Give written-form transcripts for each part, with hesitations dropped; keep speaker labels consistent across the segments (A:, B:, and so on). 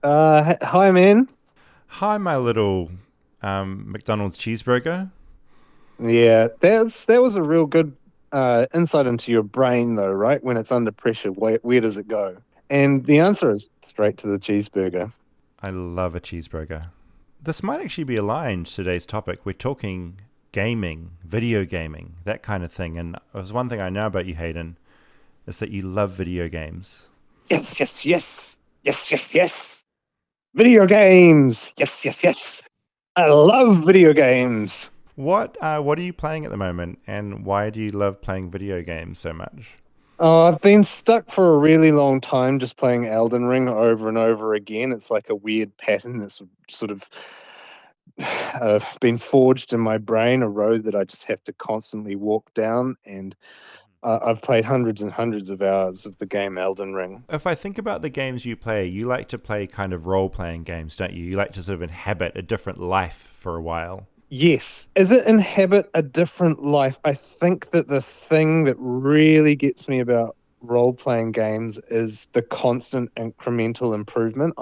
A: Hi, man.
B: Hi, my little McDonald's cheeseburger.
A: Yeah, that was a real good insight into your brain, though, right? When it's under pressure, where does it go? And the answer is straight to the cheeseburger.
B: I love a cheeseburger. This might actually be aligned to today's topic. We're talking gaming, video gaming, that kind of thing. And there's one thing I know about you, Hayden, is that you love video games.
A: Yes, yes, yes, yes, yes, yes. Video games. Yes, yes, yes. I love video games.
B: What are you playing at the moment, and why do you love playing video games so much?
A: Oh, I've been stuck for a really long time just playing Elden Ring over and over again. It's like a weird pattern that's sort of been forged in my brain, a road that I just have to constantly walk down. And I've played hundreds and hundreds of hours of the game Elden Ring.
B: If I think about the games you play, you like to play kind of role playing games, don't you? You like to sort of inhabit a different life for a while.
A: Yes. Is it inhabit a different life? I think that the thing that really gets me about role-playing games is the constant incremental improvement.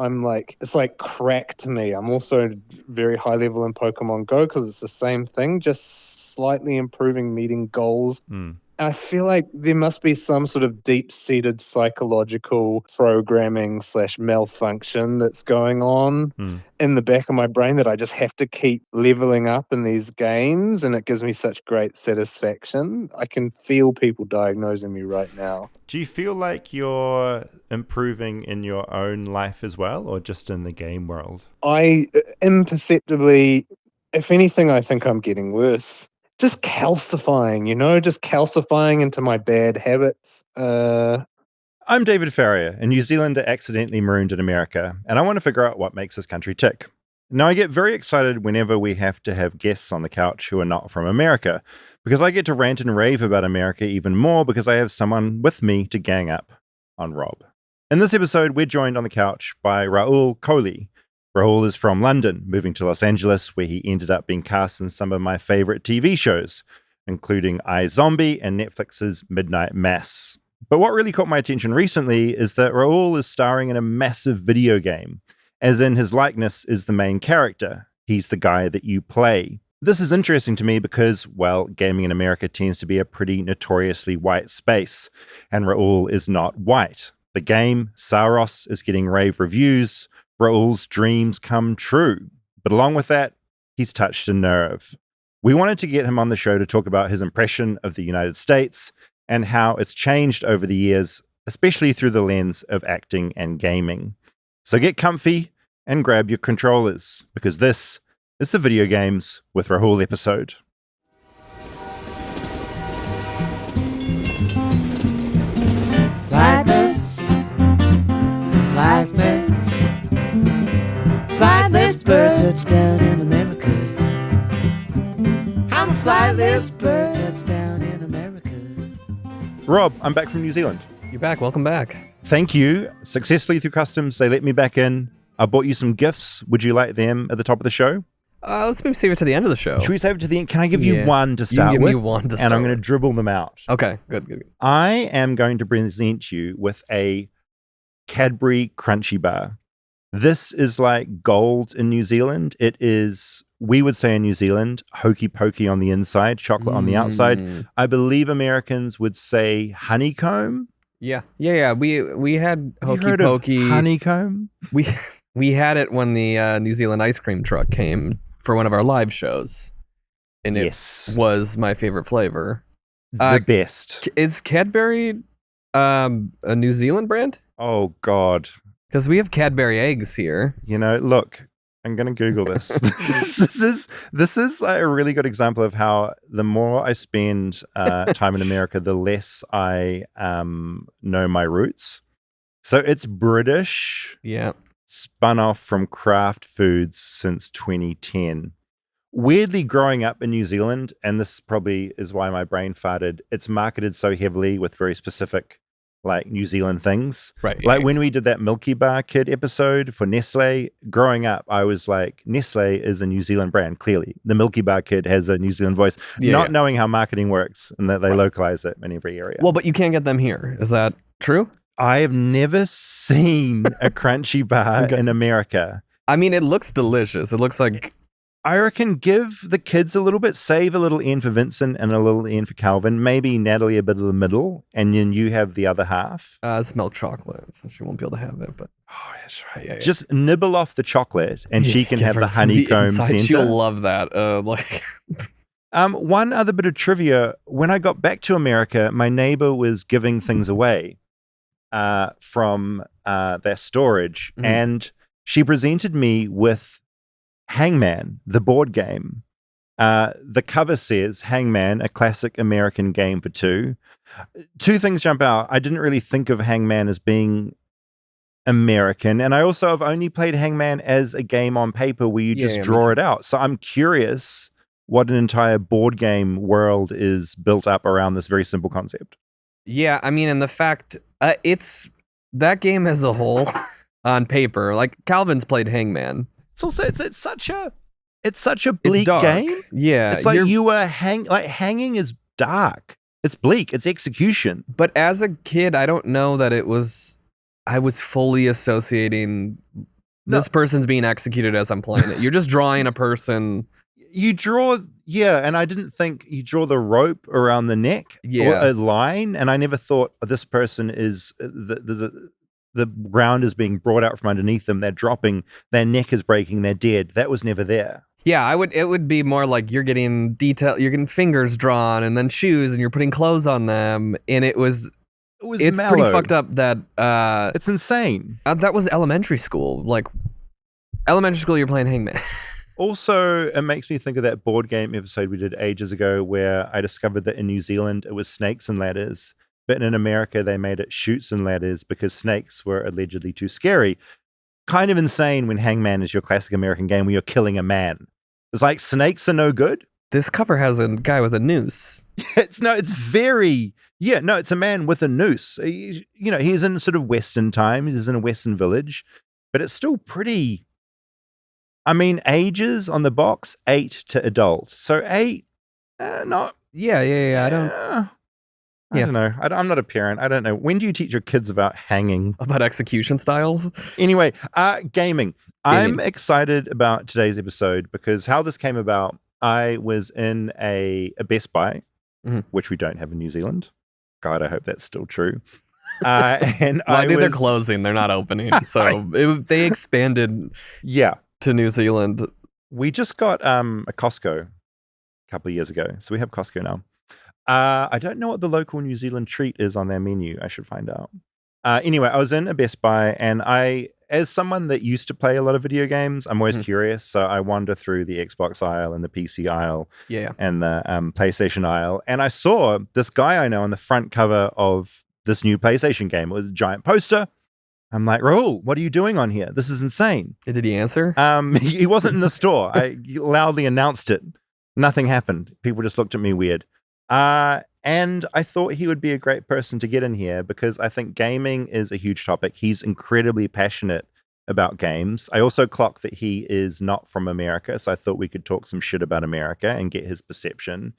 A: It's like crack to me. I'm also very high level in Pokemon Go because it's the same thing, just slightly improving meeting goals.
B: Hmm.
A: I feel like there must be some sort of deep-seated psychological programming slash malfunction that's going on
B: Hmm.
A: in the back of my brain that I just have to keep leveling up in these games, and it gives me such great satisfaction. I can feel people diagnosing me right now.
B: Do you feel like you're improving in your own life as well, or just in the game world?
A: I imperceptibly, if anything, I think I'm getting worse. Just calcifying, just calcifying into my bad habits.
B: I'm David Farrier, a New Zealander accidentally marooned in America, and I want to figure out what makes this country tick. Now, I get very excited whenever we have to have guests on the couch who are not from America, because I get to rant and rave about America even more because I have someone with me to gang up on Rob. In this episode, we're joined on the couch by Rahul Kohli. Rahul is from London, moving to Los Angeles, where he ended up being cast in some of my favorite TV shows, including iZombie and Netflix's Midnight Mass. But what really caught my attention recently is that Rahul is starring in a massive video game, as in his likeness is the main character. He's the guy that you play. This is interesting to me because, well, gaming in America tends to be a pretty notoriously white space, and Rahul is not white. The game, Saros, is getting rave reviews. Rahul's dreams come true. But along with that, he's touched a nerve. We wanted to get him on the show to talk about his impression of the United States and how it's changed over the years, especially through the lens of acting and gaming. So get comfy and grab your controllers, because this is the Video Games with Rahul episode.
C: Flightless, flightless, flightless bird touchdown in America. I'm a flightless bird touchdown in America.
B: Rob, I'm back from New Zealand.
D: You're back. Welcome back.
B: Thank you. Successfully through customs, they let me back in. I bought you some gifts. Would you like them at the top of the show?
D: Let's maybe save it to the end of the show.
B: Should we save it to the end? Can I give you
D: Yeah.
B: one to
D: You
B: start
D: give
B: with?
D: me one to
B: and
D: start
B: I'm going to
D: with.
B: dribble them out.
D: Okay, good.
B: I am going to present you with a Cadbury Crunchy Bar. This is like gold in New Zealand. It is, we would say in New Zealand, hokey pokey on the inside, chocolate on the outside. I believe Americans would say honeycomb.
D: Yeah. We had
B: Have you
D: hokey
B: heard of
D: pokey.
B: honeycomb?
D: We had it when the New Zealand ice cream truck came for one of our live shows, and it
B: Yes.
D: was my favorite flavor.
B: The best.
D: Is Cadbury a New Zealand brand?
B: Oh, God.
D: Because we have Cadbury eggs here.
B: You know, look, I'm going to Google this. this is like a really good example of how the more I spend time in America, the less I know my roots. So it's British,
D: Yeah.
B: spun off from Kraft Foods since 2010. Weirdly, growing up in New Zealand, and this probably is why my brain farted, it's marketed so heavily with very specific like New Zealand things.
D: Right.
B: Like when we did that Milky Bar Kid episode for Nestle, growing up, I was like, Nestle is a New Zealand brand, clearly. The Milky Bar Kid has a New Zealand voice, not knowing how marketing works and that they localize it in every area.
D: Well, but you can't get them here. Is that true?
B: I have never seen a crunchy bar
D: Okay.
B: in America.
D: I mean, it looks delicious. It looks like
B: I reckon give the kids a little bit, save a little end for Vincent and a little end for Calvin, maybe Natalie a bit of the middle, and then you have the other half.
D: it's milk chocolate, so she won't be able to have it. But
B: Oh, that's right. Yeah. Just nibble off the chocolate, and she can
D: Give
B: have
D: her
B: the
D: some
B: honeycomb
D: inside.
B: center.
D: She'll love that. Like,
B: One other bit of trivia: when I got back to America, my neighbor was giving things away from their storage,
D: Mhm.
B: and she presented me with Hangman, the board game. The cover says Hangman, a classic American game for two. Two things jump out. I didn't really think of Hangman as being American, and I also have only played Hangman as a game on paper where you just
D: Yeah, me
B: draw
D: too.
B: it out. So I'm curious what an entire board game world is built up around this very simple concept.
D: yeah, I mean, and the fact it's that game as a whole on paper. Like Calvin's played Hangman.
B: It's also it's such a
D: It's
B: bleak
D: dark.
B: game.
D: Yeah,
B: It's like
D: you're-
B: you were hanging is dark. It's bleak. It's execution.
D: But as a kid, I don't know that it was. I was fully associating this person's being executed as I'm playing it. You're just drawing a person.
B: You draw, yeah, and I didn't think you draw the rope around the neck
D: Yeah.
B: or a line, and I never thought this person is the ground is being brought out from underneath them. They're dropping. Their neck is breaking. They're dead. That was never there.
D: Yeah, it would be more like you're getting detail. You're getting fingers drawn, and then shoes, and you're putting clothes on them, and it's
B: It was
D: pretty
B: mellow.
D: fucked up. That
B: It's insane.
D: that was elementary school. Like elementary school, you're playing Hangman.
B: Also, it makes me think of that board game episode we did ages ago where I discovered that in New Zealand it was snakes and ladders, but in America they made it chutes and ladders because snakes were allegedly too scary. Kind of insane when Hangman is your classic American game where you're killing a man. It's like snakes are no good.
D: This cover has a guy with a noose.
B: It's a man with a noose. He's in sort of Western time. He's in a Western village, but it's still pretty. I mean, ages on the box 8 to adult. So 8, not.
D: Yeah. I don't
B: I don't know. I'm not a parent. I don't know. When do you teach your kids about hanging?
D: about execution styles.
B: Anyway, gaming. I'm excited about today's episode because how this came about. I was in a Best Buy,
D: Mhm.
B: which we don't have in New Zealand. God, I hope that's still true. And
D: Well, I think they're
B: was-
D: closing. They're not opening. So they expanded
B: Yeah,
D: to New Zealand.
B: we just got a Costco a couple of years ago, so we have Costco now. I don't know what the local New Zealand treat is on their menu. I should find out. Anyway, I was in a Best Buy, and as someone that used to play a lot of video games, I'm always curious. So I wander through the Xbox aisle and the PC aisle
D: Yeah.
B: and the PlayStation aisle, and I saw this guy I know on the front cover of this new PlayStation game. It was a giant poster. I'm like, Rahul, what are you doing on here? This is insane.
D: Did he answer?
B: He wasn't in the store. I loudly announced it. Nothing happened. People just looked at me weird. And I thought he would be a great person to get in here because I think gaming is a huge topic. He's incredibly passionate about games. I also clocked that he is not from America, so I thought we could talk some shit about America and get his perception.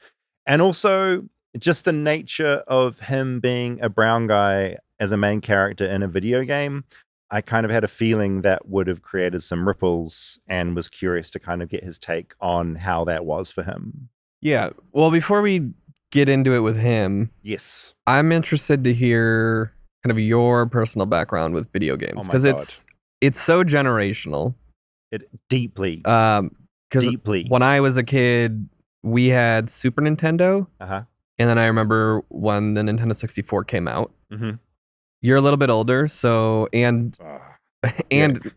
B: And also just the nature of him being a brown guy as a main character in a video game. I kind of had a feeling that would have created some ripples and was curious to kind of get his take on how that was for him.
D: Yeah. Well, before we get into it with him,
B: Yes.
D: I'm interested to hear kind of your personal background with video games
B: Oh my
D: because
B: God.
D: it's so generational.
B: It deeply,
D: Because
B: deeply.
D: when I was a kid, we had Super Nintendo,
B: Uh-huh.
D: and then I remember when the Nintendo 64 came out.
B: Mm-hmm.
D: You're a little bit older, so and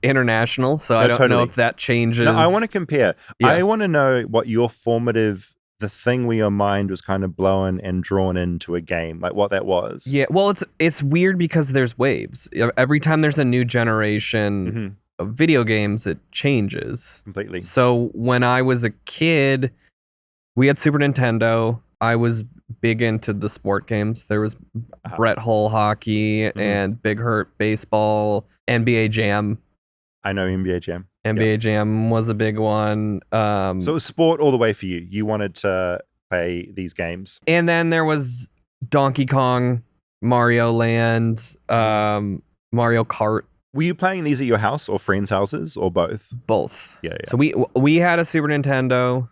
D: international, so I don't know
B: totally.
D: if that changes.
B: No, I want to compare.
D: Yeah.
B: I want to know what your formative, the thing where your mind was kind of blown and drawn into a game, like what that was.
D: Yeah, well, it's weird because there's waves. Every time there's a new generation
B: Mm-hmm.
D: of video games, it changes.
B: Completely.
D: So when I was a kid, we had Super Nintendo. I was big into the sport games. There was Brett Hull hockey and Big Hurt baseball, NBA Jam.
B: I know NBA Jam.
D: NBA Jam was a big one.
B: So it was sport all the way for you. You wanted to play these games.
D: And then there was Donkey Kong, Mario Land, Mario Kart,
B: Were you playing these at your house or friends' houses or both?
D: both.
B: Yeah, yeah.
D: So we had a Super Nintendo,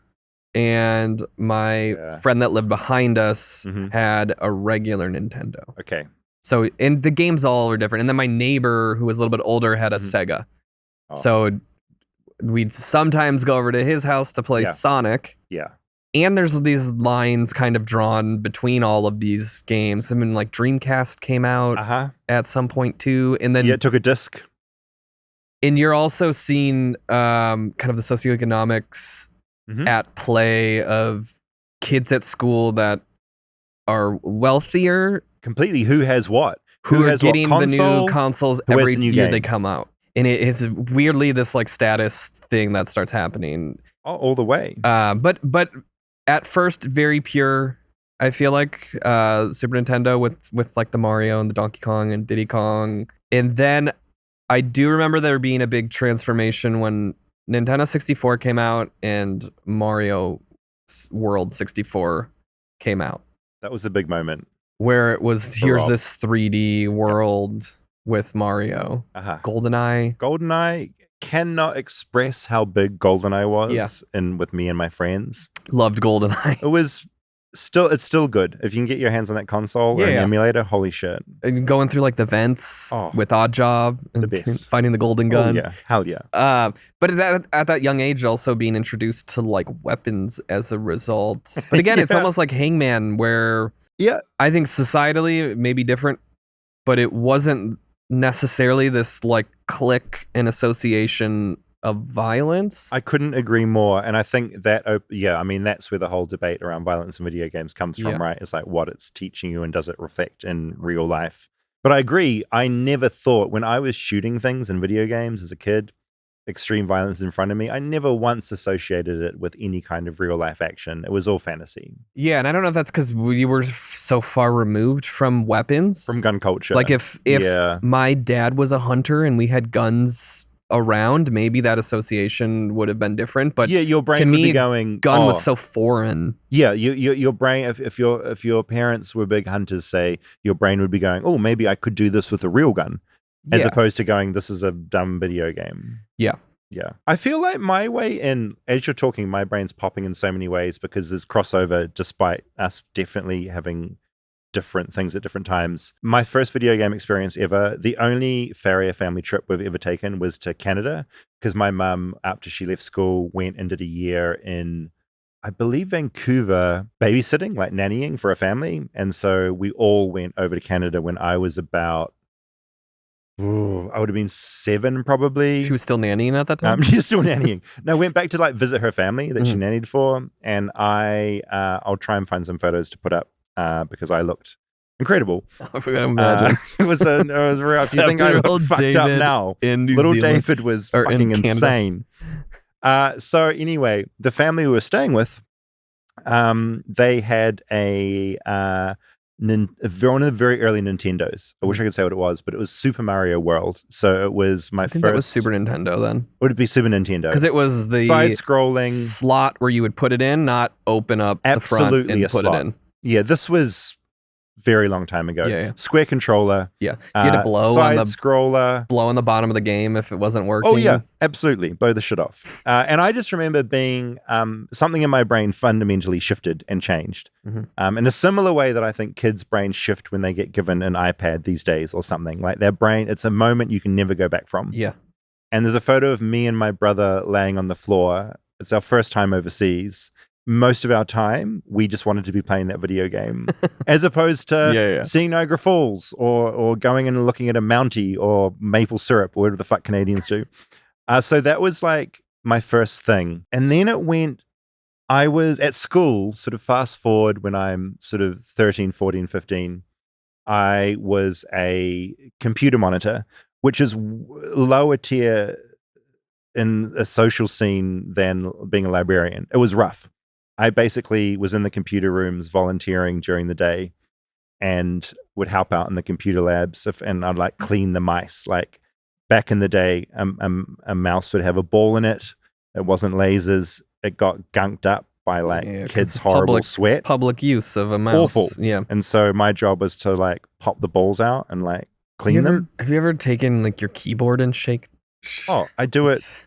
D: and my friend that lived behind us had a regular Nintendo.
B: Okay.
D: So, and the games all are different. And then my neighbor, who was a little bit older, had a Sega.
B: Oh.
D: So we'd sometimes go over to his house to play Sonic.
B: Yeah.
D: And there's these lines kind of drawn between all of these games. I mean, like Dreamcast came out at some point too. And then
B: it took a disc.
D: And you're also seeing kind of the socioeconomics at play of kids at school that are wealthier.
B: Completely. Who has what?
D: Who are
B: has
D: getting
B: what
D: the
B: console?
D: new consoles
B: Who has
D: every
B: the new
D: year
B: game?
D: they come out. And it's weirdly this like status thing that starts happening.
B: All the way.
D: But at first, very pure. I feel like Super Nintendo with like the Mario and the Donkey Kong and Diddy Kong. And then I do remember there being a big transformation when Nintendo 64 came out and Mario World 64 came out.
B: That was a big moment.
D: Where it was,
B: For
D: here's
B: Rob.
D: this 3D world with Mario. GoldenEye.
B: GoldenEye, cannot express how big GoldenEye was and with me and my friends.
D: Loved GoldenEye.
B: It was it's still good. If you can get your hands on that console or an emulator, holy shit.
D: And going through like the vents with Oddjob and
B: The best.
D: finding the golden gun.
B: Oh, yeah. Hell yeah.
D: But at that young age, also being introduced to like weapons as a result. But again, it's almost like Hangman, where I think societally it may be different, but it wasn't necessarily this like clique and association of violence.
B: I couldn't agree more. And I think that, I mean, that's where the whole debate around violence in video games comes from, right? It's like what it's teaching you and does it reflect in real life? But I agree. I never thought when I was shooting things in video games as a kid, extreme violence in front of me, I never once associated it with any kind of real life action. It was all fantasy.
D: Yeah, and I don't know if that's because we were so far removed from weapons.
B: From gun culture.
D: Like if my dad was a hunter and we had guns around, maybe that association would have been different. But
B: your brain
D: to
B: would
D: me,
B: be going,
D: gun was so foreign.
B: Yeah, your brain, if your parents were big hunters, say, your brain would be going, oh, maybe I could do this with a real gun. As opposed to going, this is a dumb video game.
D: Yeah.
B: Yeah. I feel like my way in, as you're talking, my brain's popping in so many ways because there's crossover despite us definitely having different things at different times. My first video game experience ever, the only Farrier family trip we've ever taken was to Canada because my mum, after she left school, went and did a year in, I believe, Vancouver, babysitting, like nannying for a family. And so we all went over to Canada when I was about, I would have been 7 probably.
D: She was still nannying at that time?
B: She was still nannying. No, went back to like visit her family that she nannied for. And I'll try and find some photos to put up because I looked incredible.
D: I forgot to imagine.
B: It was rough. You think I look fucked
D: David
B: up now.
D: In New
B: Little
D: Zealand.
B: David was fucking insane. So anyway, the family we were staying with, they had one of the very early Nintendos. I wish I could say what it was, but it was Super Mario World. So it was my first.
D: That was Super Nintendo then.
B: Would it be Super Nintendo?
D: Because it was the
B: side-scrolling
D: slot where you would put it in, not open up the front and put it in.
B: Yeah, this was very long time ago.
D: Yeah.
B: Square controller.
D: Yeah, you had to blow
B: side
D: on the
B: scroller.
D: Blow on the bottom of the game if it wasn't working.
B: Oh yeah, absolutely. Blow the shit off. And I just remember being something in my brain fundamentally shifted and changed. In a similar way that I think kids' brains shift when they get given an iPad these days or something. Like their brain, it's a moment you can never go back from.
D: Yeah.
B: And there's a photo of me and my brother laying on the floor. It's our first time overseas. Most of our time, we just wanted to be playing that video game, as opposed to seeing Niagara Falls or going in and looking at a Mountie or maple syrup or whatever the fuck Canadians do. So that was like my first thing. And then it went, I was at school, sort of fast forward when I'm sort of 13, 14, 15, I was a computer monitor, which is lower tier in a social scene than being a librarian. It was rough. I basically was in the computer rooms volunteering during the day and would help out in the computer labs and I'd like clean the mice. Like back in the day, a mouse would have a ball in it. It wasn't lasers. It got gunked up by like
D: Yeah, 'cause
B: kids' horrible sweat.
D: Public use of a mouse.
B: Awful.
D: Yeah.
B: And so my job was to like pop the balls out and like clean them.
D: Have you ever taken like your keyboard and shake?
B: Oh, I do it
D: It's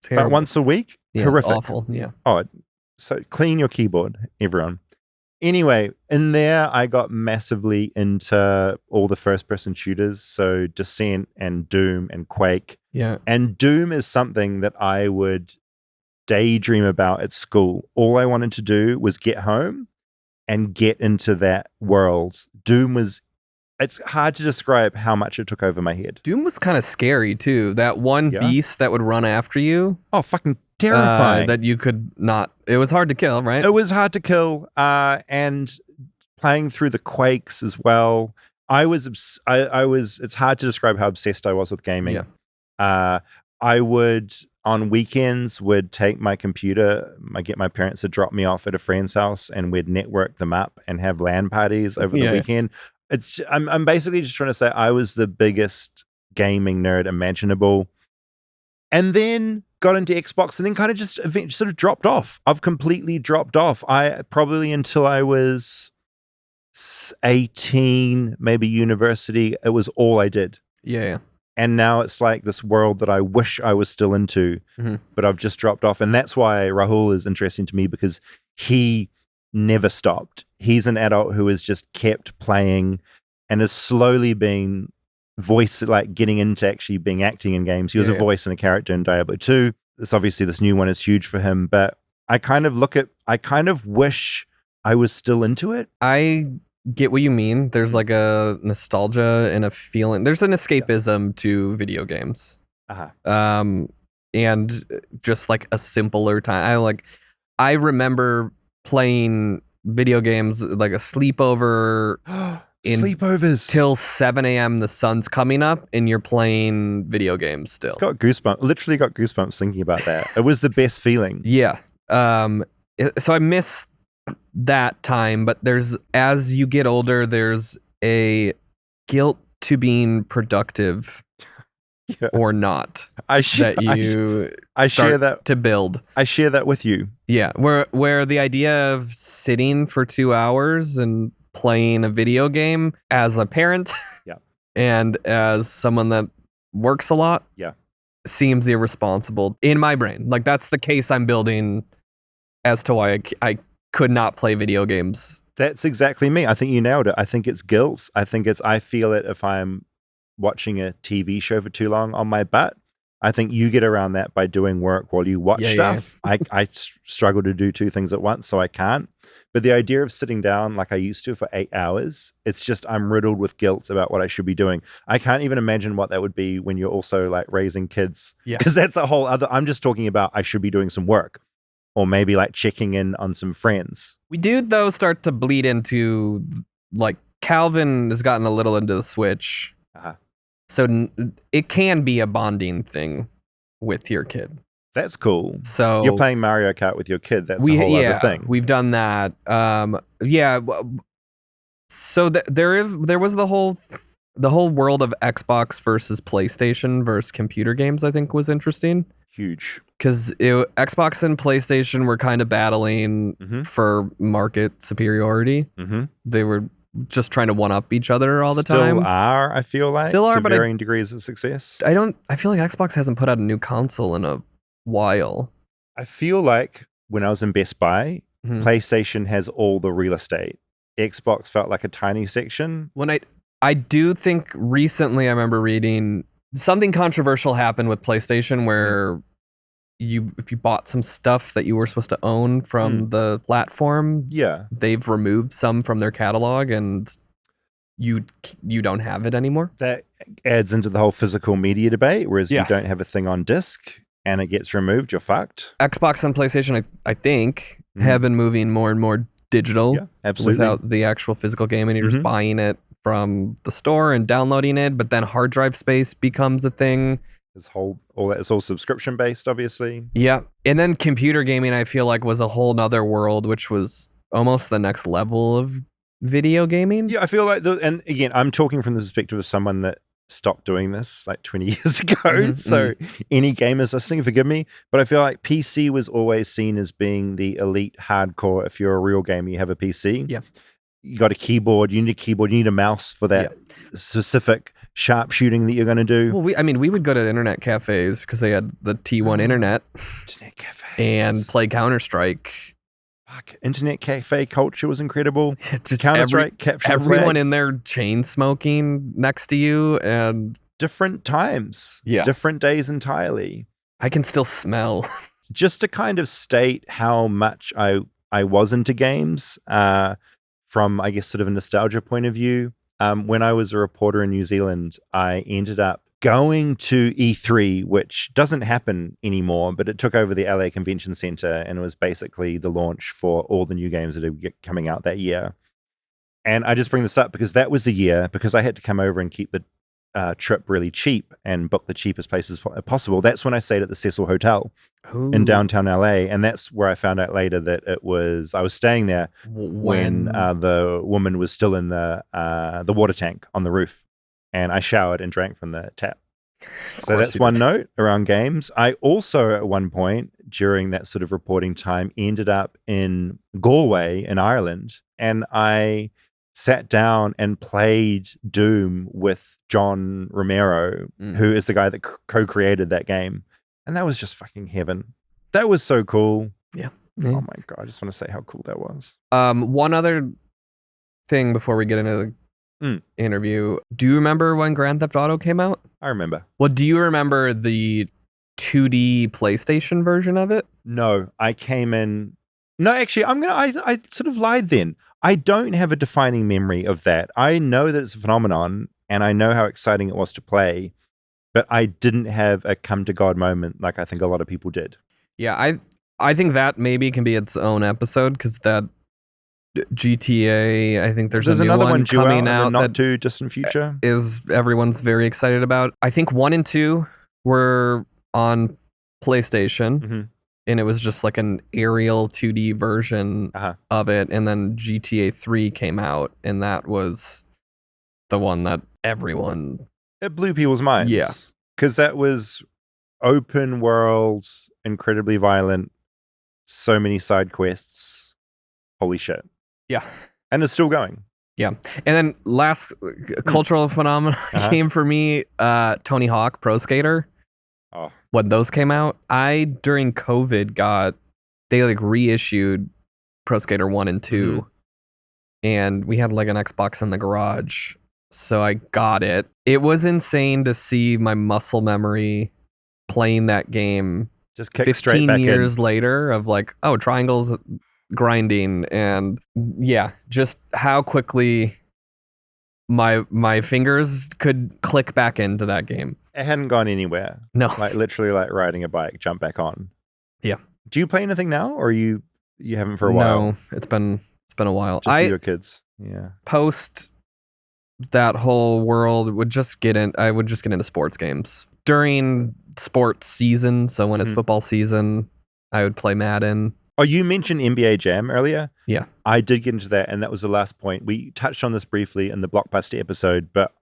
D: terrible.
B: about once a week.
D: Yeah,
B: Horrific.
D: It's awful. Yeah.
B: Oh, so clean your keyboard, everyone. Anyway, in there, I got massively into all the first-person shooters, so Descent and Doom and Quake.
D: Yeah.
B: And Doom is something that I would daydream about at school. All I wanted to do was get home and get into that world. Doom was, it's hard to describe how much it took over my head.
D: Doom was kind of scary too. That one
B: Yeah.
D: beast that would run after you.
B: Oh, fucking terrifying.
D: That you could not. It was hard to kill, right?
B: It was hard to kill, and playing through the Quakes as well. I was. It's hard to describe how obsessed I was with gaming.
D: Yeah.
B: I would on weekends would take my computer. I get my parents to drop me off at a friend's house, and we'd network them up and have LAN parties over the weekend. I'm basically just trying to say I was the biggest gaming nerd imaginable, and then got into Xbox, and then kind of just eventually sort of dropped off. I've completely dropped off. I probably until I was 18, maybe university, it was all I did.
D: Yeah.
B: And now it's like this world that I wish I was still into, but I've just dropped off. And that's why Rahul is interesting to me, because he never stopped. He's an adult who has just kept playing and has slowly been getting into actually being acting in games. He was a voice and a character in Diablo 2. This new one is huge for him, but I kind of wish I was still into it.
D: I get what you mean. There's like a nostalgia and a feeling. There's an escapism to video games. And just like a simpler time. I remember playing video games like a sleepover.
B: Sleepovers
D: till 7 a.m. The sun's coming up and you're playing video games still.
B: It's got goosebumps. Literally got goosebumps thinking about that. It was the best feeling.
D: Yeah. So I miss that time, but as you get older, there's a guilt to being productive or not. I share
B: that
D: to build.
B: I share that with you.
D: Yeah. Where the idea of sitting for 2 hours and playing a video game as a parent and as someone that works a lot seems irresponsible in my brain. Like that's the case I'm building as to why I could not play video games.
B: That's exactly me. I think you nailed it. I think it's guilt. I feel it if I'm watching a TV show for too long on my butt. I think you get around that by doing work while you watch stuff. Yeah. I struggle to do two things at once, so I can't. But the idea of sitting down like I used to for 8 hours, it's just I'm riddled with guilt about what I should be doing. I can't even imagine what that would be when you're also like raising kids. Yeah. Because that's a whole other, I'm just talking about I should be doing some work or maybe like checking in on some friends.
D: We do though start to bleed into like Calvin has gotten a little into the Switch. So it can be a bonding thing with your kid.
B: That's cool.
D: So
B: you're playing Mario Kart with your kid. That's a whole other thing.
D: We've done that. So there was the whole world of Xbox versus PlayStation versus computer games. I think was interesting.
B: Huge.
D: Because Xbox and PlayStation were kind of battling for market superiority. They were just trying to one-up each other all the time.
B: Still are, I feel like.
D: Still are,
B: to
D: but
B: varying degrees of success.
D: I feel like Xbox hasn't put out a new console in a while.
B: I feel like when I was in Best Buy, PlayStation has all the real estate. Xbox felt like a tiny section.
D: When I do think recently I remember reading something controversial happened with PlayStation where if you bought some stuff that you were supposed to own from the platform, they've removed some from their catalog and you don't have it anymore.
B: That adds into the whole physical media debate, whereas you don't have a thing on disc and it gets removed, you're fucked.
D: Xbox and PlayStation, I think, have been moving more and more digital without the actual physical game, and you're just buying it from the store and downloading it, but then hard drive space becomes a thing.
B: It's all subscription based, obviously.
D: Yeah. And then computer gaming, I feel like, was a whole nother world, which was almost the next level of video gaming.
B: Yeah, I feel like, and again, I'm talking from the perspective of someone that stopped doing this like 20 years ago. So any gamers listening, forgive me. But I feel like PC was always seen as being the elite hardcore. If you're a real gamer, you have a PC.
D: Yeah.
B: You got a keyboard, you need a keyboard, you need a mouse for that specific sharp shooting that you're going to do.
D: Well, we would go to internet cafes because they had the T1 internet
B: Internet cafes.
D: and play Counter-Strike.
B: Fuck, internet cafe culture was incredible.
D: Just
B: Counter-Strike, capture the
D: everyone
B: flag.
D: in there chain smoking next to you, and
B: Different times.
D: Yeah.
B: Different days entirely.
D: I can still smell.
B: Just to kind of state how much I was into games, from, I guess, sort of a nostalgia point of view. When I was a reporter in New Zealand, I ended up going to E3, which doesn't happen anymore, but it took over the LA Convention Center, and it was basically the launch for all the new games that are coming out that year. And I just bring this up because that was the year, because I had to come over and keep the trip really cheap and book the cheapest places possible. That's when I stayed at the Cecil Hotel in downtown LA, and that's where I found out later that I was staying there when the woman was still in the water tank on the roof, and I showered and drank from the tap. So that's one note around games. I also, at one point during that sort of reporting time, ended up in Galway in Ireland, and I sat down and played Doom with John Romero, who is the guy that co-created that game. And that was just fucking heaven. That was so cool.
D: Yeah.
B: Oh my God. I just want to say how cool that was.
D: One other thing before we get into the interview. Do you remember when Grand Theft Auto came out?
B: I remember.
D: Well, do you remember the 2D PlayStation version of it?
B: No, I came in. No, actually, I sort of lied then. I don't have a defining memory of that. I know that it's a phenomenon, and I know how exciting it was to play, but I didn't have a come to God moment like I think a lot of people did.
D: Yeah, I think that maybe can be its own episode, because that GTA, I think there's a new
B: another one
D: coming out
B: in the not
D: that
B: too distant future.
D: is everyone's very excited about. I think 1 and 2 were on PlayStation, and it was just like an aerial 2D version of it, and then GTA 3 came out, and that was the one that everyone...
B: It blew people's minds.
D: Yeah.
B: Because that was open world, incredibly violent, so many side quests. Holy shit.
D: Yeah.
B: And it's still going.
D: Yeah. And then last cultural phenomenon came for me, Tony Hawk Pro Skater.
B: Oh.
D: When those came out, during COVID they like reissued Pro Skater 1 and 2. And we had like an Xbox in the garage. So I got it. It was insane to see my muscle memory playing that game
B: just kick straight back
D: 15 years
B: in.
D: later of like, oh, triangles grinding, and yeah, just how quickly my fingers could click back into that game.
B: It hadn't gone anywhere.
D: No.
B: Like literally like riding a bike, jump back on.
D: Yeah.
B: Do you play anything now, or you haven't for a while?
D: No, it's been a while.
B: Just with your kids. Yeah.
D: Post that whole world I would just get into sports games during sports season. So when it's football season, I would play Madden.
B: Oh, you mentioned NBA Jam earlier.
D: Yeah.
B: I did get into that, and that was the last point. We touched on this briefly in the Blockbuster episode, but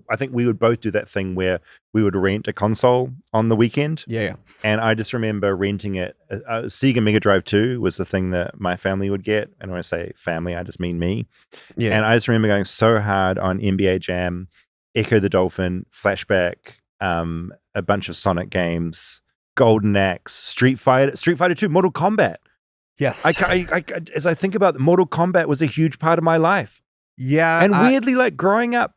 B: I think we would both do that thing where we would rent a console on the weekend.
D: Yeah.
B: And I just remember renting it. Sega Mega Drive 2 was the thing that my family would get. And when I say family, I just mean me.
D: Yeah.
B: And I just remember going so hard on NBA Jam, Echo the Dolphin, Flashback, a bunch of Sonic games, Golden Axe, Street Fighter 2, Mortal Kombat.
D: Yes.
B: As I think about it, Mortal Kombat was a huge part of my life.
D: Yeah.
B: And weirdly, like growing up,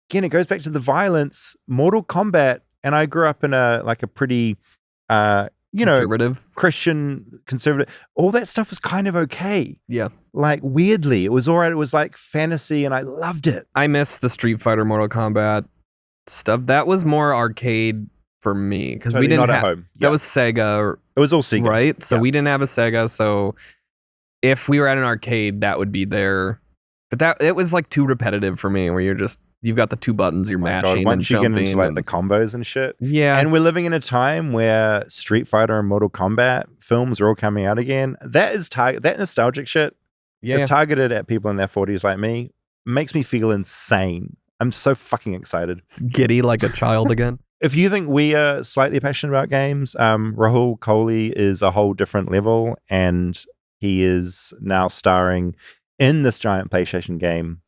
B: again, it goes back to the violence, Mortal Kombat, and I grew up in a pretty,
D: conservative.
B: Christian, conservative. All that stuff was kind of okay.
D: Yeah.
B: Like weirdly, it was all right. It was like fantasy, and I loved it.
D: I miss the Street Fighter, Mortal Kombat stuff. That was more arcade for me, because we didn't have home. That was Sega.
B: It was all Sega,
D: right? So we didn't have a Sega. So if we were at an arcade, that would be there. But it was like too repetitive for me, where you've got the two buttons you're mashing and jumping.
B: Once you get into like the combos and shit.
D: Yeah.
B: And we're living in a time where Street Fighter and Mortal Kombat films are all coming out again. That nostalgic shit is targeted at people in their 40s like me. Makes me feel insane. I'm so fucking excited.
D: Giddy like a child again.
B: If you think we are slightly passionate about games, Rahul Kohli is a whole different level, and he is now starring in this giant PlayStation game.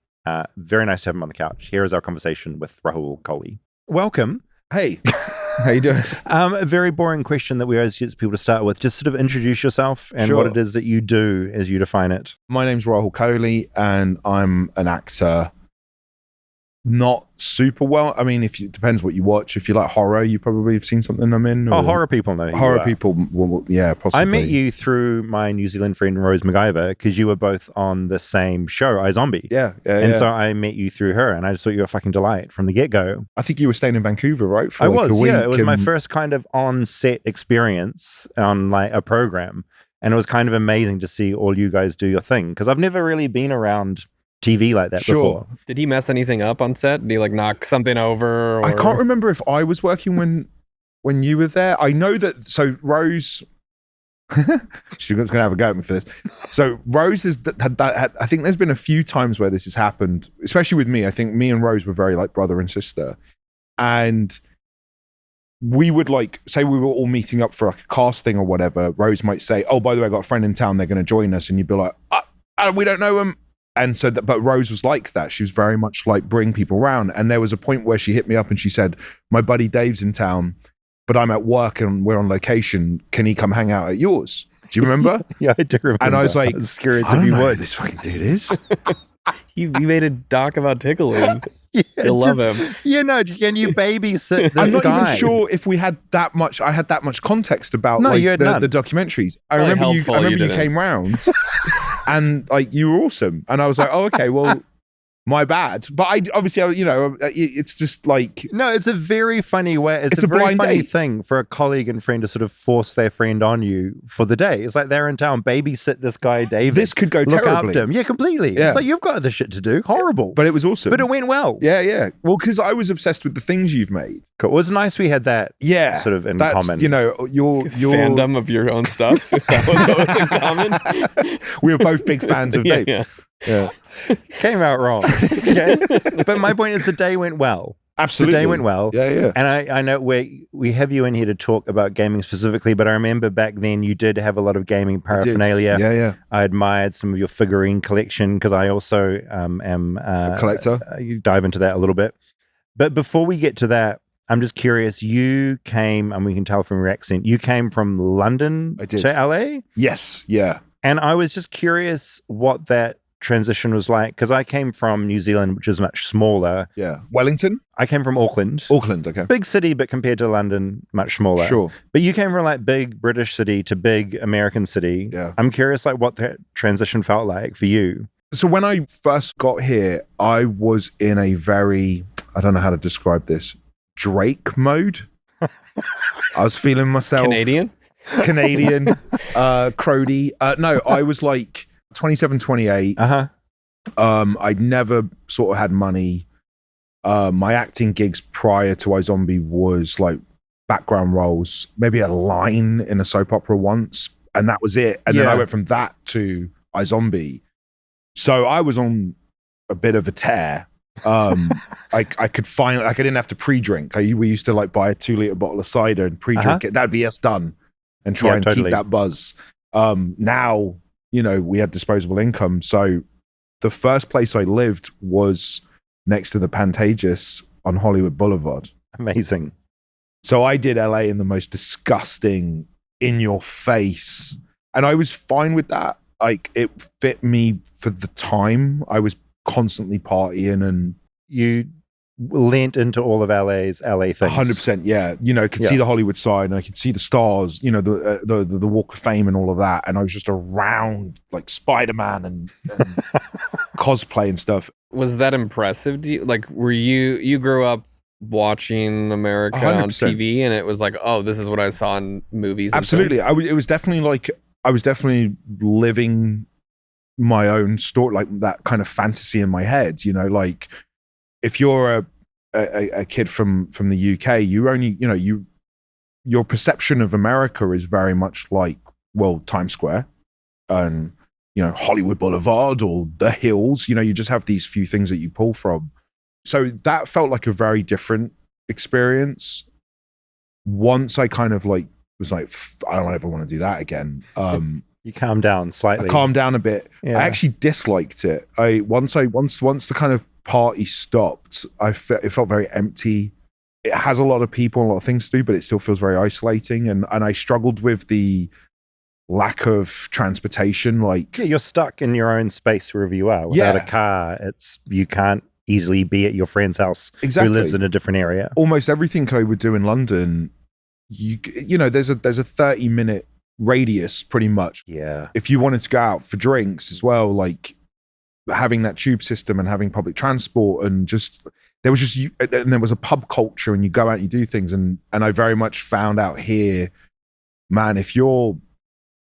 B: Very nice to have him on the couch. Here is our conversation with Rahul Kohli. Welcome.
E: Hey, how you doing?
B: A very boring question that we always get people to start with. Just sort of introduce yourself and what it is that you do as you define it.
E: My name's Rahul Kohli, and I'm an actor. Not super well. I mean, it depends what you watch. If you like horror, you probably have seen something I'm in.
B: Oh, horror people know.
E: Horror people, well, yeah, possibly.
B: I met you through my New Zealand friend Rose MacGyver because you were both on the same show, iZombie.
E: Yeah.
B: So I met you through her, and I just thought you were a fucking delight from the get-go.
E: I think you were staying in Vancouver, right?
B: I was, yeah. It was my first kind of on-set experience on like a program, and it was kind of amazing to see all you guys do your thing because I've never really been around TV like that before.
D: Did he mess anything up on set? Did he like knock something over? Or...
E: I can't remember if I was working when you were there. I know that. So Rose, she's going to have a go at me for this. So Rose had I think there's been a few times where this has happened, especially with me. I think me and Rose were very like brother and sister, and we would like say we were all meeting up for like a casting or whatever. Rose might say, "Oh, by the way, I got a friend in town. They're going to join us," and you'd be like, "We don't know them." And so, but Rose was like that. She was very much like bring people around. And there was a point where she hit me up and she said, "My buddy Dave's in town, but I'm at work and we're on location. Can he come hang out at yours?" Do you remember?
B: Yeah, I do remember.
E: And I was like,
B: curious
E: I
B: if
E: don't
B: you
E: know
B: would.
E: who this fucking dude is.
D: You made a doc about tickling.
B: Yeah,
D: You'll love him.
B: You know, can you babysit this
E: I'm not
B: guy?
E: even sure if we had that much. I had that much context about
B: No,
E: like
B: you had none.
E: the documentaries. I
D: Probably
E: remember
D: helpful
E: you
D: you didn't.
E: came round and like you were awesome. And I was like, oh, okay, well, my bad. But I obviously, you know, it's just like
B: No, it's a very funny way. It's a very
E: blind
B: funny
E: date.
B: thing for a colleague and friend to sort of force their friend on you for the day. It's like they're in town, babysit this guy, David.
E: this could go
B: Look
E: terribly.
B: after him. Yeah, completely.
E: Yeah.
B: It's like you've got other shit to do. Horrible.
E: But it was awesome.
B: But it went well.
E: Yeah. Well, because I was obsessed with the things you've made.
B: Cool. It was nice we had that sort of in
E: that's,
B: common.
E: You know, your
D: Fandom of your own stuff. Is that what was in common?
E: we were both big fans of Dave.
D: Yeah.
B: Came out wrong. Okay? But my point is the day went well.
E: Absolutely.
B: The day went well.
E: Yeah.
B: And I know we have you in here to talk about gaming specifically, but I remember back then you did have a lot of gaming paraphernalia.
E: Yeah.
B: I admired some of your figurine collection because I also am
E: A collector.
B: You dive into that a little bit. But before we get to that, I'm just curious. You came, and we can tell from your accent, you came from London
E: I did.
B: to LA?
E: Yes. Yeah.
B: And I was just curious what that transition was like because I came from New Zealand, which is much smaller.
E: Yeah. Wellington?
B: I came from Auckland.
E: Auckland, okay.
B: Big city, but compared to London, much smaller.
E: Sure.
B: But you came from like big British city to big American city.
E: Yeah.
B: I'm curious like what that transition felt like for you.
E: So when I first got here, I was in a very, I don't know how to describe this, Drake mode. I was feeling myself.
D: Canadian,
E: Crody. No, I was like 27, 28. I'd never sort of had money. My acting gigs prior to iZombie was like background roles, maybe a line in a soap opera once, and that was it. And then I went from that to iZombie. So I was on a bit of a tear. I could find, like, I didn't have to pre-drink. We used to like buy a 2-liter bottle of cider and pre-drink it. That'd be us done, and try and keep that buzz. Now, you know, we had disposable income. So the first place I lived was next to the Pantages on Hollywood Boulevard.
B: Amazing.
E: So I did LA in the most disgusting, in your face. And I was fine with that. Like, it fit me for the time. I was constantly partying, and
B: you leant into all of LA's LA things.
E: 100%, yeah. You know, could see the Hollywood side, and I could see the stars, you know, the Walk of Fame and all of that. And I was just around like Spider-Man and cosplay and stuff.
D: was that impressive to you? Like, were you grew up watching America on
E: 100%.
D: TV, and it was like, oh, this is what I saw in movies? and
E: Absolutely.
D: film?
E: It was definitely like, I was definitely living my own story, like that kind of fantasy in my head, you know, like if you're a kid from the UK, you only, you know, your perception of America is very much like, well, Times Square and, you know, Hollywood Boulevard or the hills, you know, you just have these few things that you pull from. So that felt like a very different experience. Once I kind of like was like, I don't ever want to do that again.
B: You calm down slightly.
E: I calmed down a bit.
B: Yeah.
E: I actually disliked it. Once the kind of party stopped, it felt very empty. It has a lot of people and a lot of things to do, but it still feels very isolating. And I struggled with the lack of transportation. Like,
B: yeah, you're stuck in your own space wherever you are. Without a car, you can't easily be at your friend's house
E: exactly.
B: who lives in a different area.
E: Almost everything I would do in London, you know, there's a 30-minute radius pretty much.
B: Yeah.
E: If you wanted to go out for drinks as well, like having that tube system and having public transport and just there was a pub culture and you go out and you do things and I very much found out here, man, if you're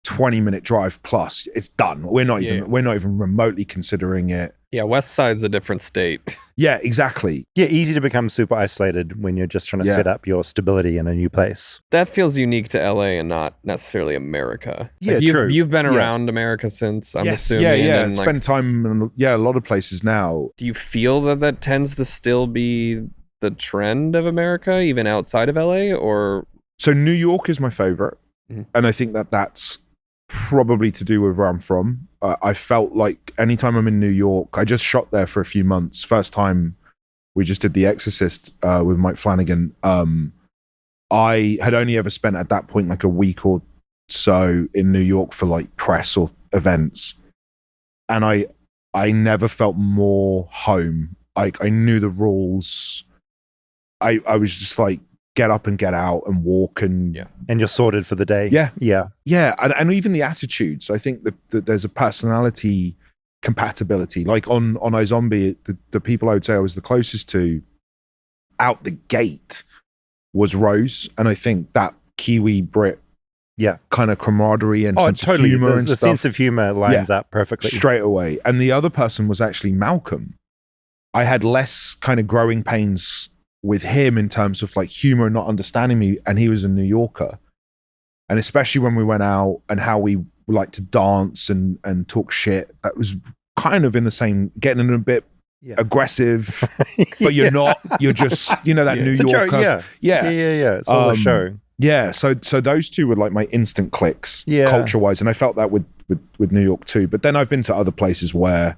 E: 20-minute drive plus, it's done. We're not even remotely considering it.
D: Yeah, West Side's a different state.
E: Yeah, exactly.
B: Yeah, easy to become super isolated when you're just trying to set up your stability in a new place.
D: That feels unique to LA and not necessarily America.
B: Yeah,
D: like you've been around America since, I'm assuming.
E: Yeah.
D: And
E: spend time in a lot of places now.
D: Do you feel that tends to still be the trend of America, even outside of LA? Or
E: so New York is my favorite, and I think that's probably to do with where I'm from. I felt like anytime I'm in New York, I just shot there for a few months. First time we just did The Exorcist with Mike Flanagan. I had only ever spent at that point like a week or so in New York for like press or events. And I never felt more home. I knew the rules. I was just like, get up and get out and walk and
B: you're sorted for the day.
E: Yeah. And even the attitudes. I think that there's a personality compatibility. Like on iZombie, the people I would say I was the closest to out the gate was Rose, and I think that Kiwi Brit kind of camaraderie and sense of humor and
B: the
E: stuff.
B: Sense of humor lines up perfectly
E: straight away. And the other person was actually Malcolm. I had less kind of growing pains with him in terms of like humor and not understanding me, and he was a New Yorker. And especially when we went out and how we like to dance and talk shit, that was kind of in the same, getting a bit aggressive, but you're not, you're just, you know, that New Yorker.
B: Yeah. It's all a show.
E: Yeah, so those two were like my instant clicks, culture-wise, and I felt that with New York too. But then I've been to other places where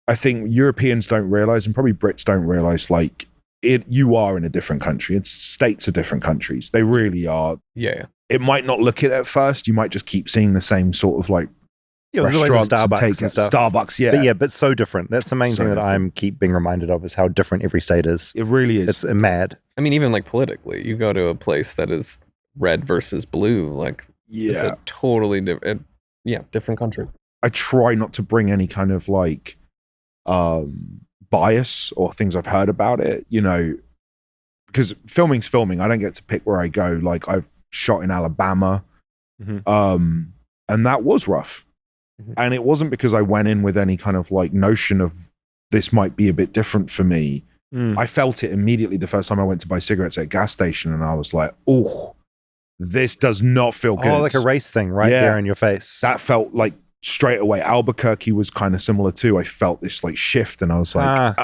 E: I think Europeans don't realize, and probably Brits don't realize, like, you are in a different country. States are different countries. They really are.
D: Yeah.
E: It might not look it at first. You might just keep seeing the same sort of like restaurants,
B: Starbucks and stuff.
E: Starbucks,
B: but so different. That's the main thing that I'm keep being reminded of, is how different every state is.
E: It really is.
B: It's mad.
D: I mean, even like politically, you go to a place that is red versus blue, like it's a totally different, different country.
E: I try not to bring any kind of like bias or things I've heard about it, you know, because filming's filming. I don't get to pick where I go. Like I've shot in Alabama, and that was rough. And it wasn't because I went in with any kind of like notion of this might be a bit different for me. I felt it immediately the first time I went to buy cigarettes at a gas station, and I was like, oh, this does not feel good.
B: Oh, like a race thing right there in your face.
E: That felt like straight away. Albuquerque was kind of similar too. I felt this like shift, and I was like,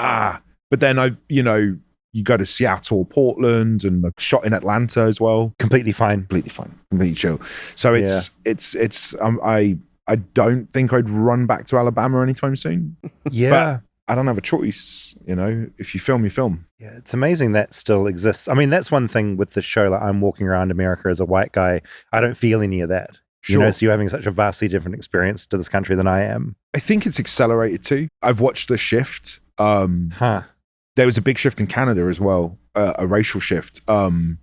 E: But then you go to Seattle, Portland, and I've shot in Atlanta as well. Completely fine, completely chill. So I don't think I'd run back to Alabama anytime soon. But I don't have a choice, you know. If you film, you film.
B: Yeah, it's amazing that still exists. I mean, that's one thing with the show. Like, I'm walking around America as a white guy. I don't feel any of that.
E: Sure.
B: You know, so you're having such a vastly different experience to this country than I am.
E: I think it's accelerated too. I've watched the shift. There was a big shift in Canada as well, a racial shift. One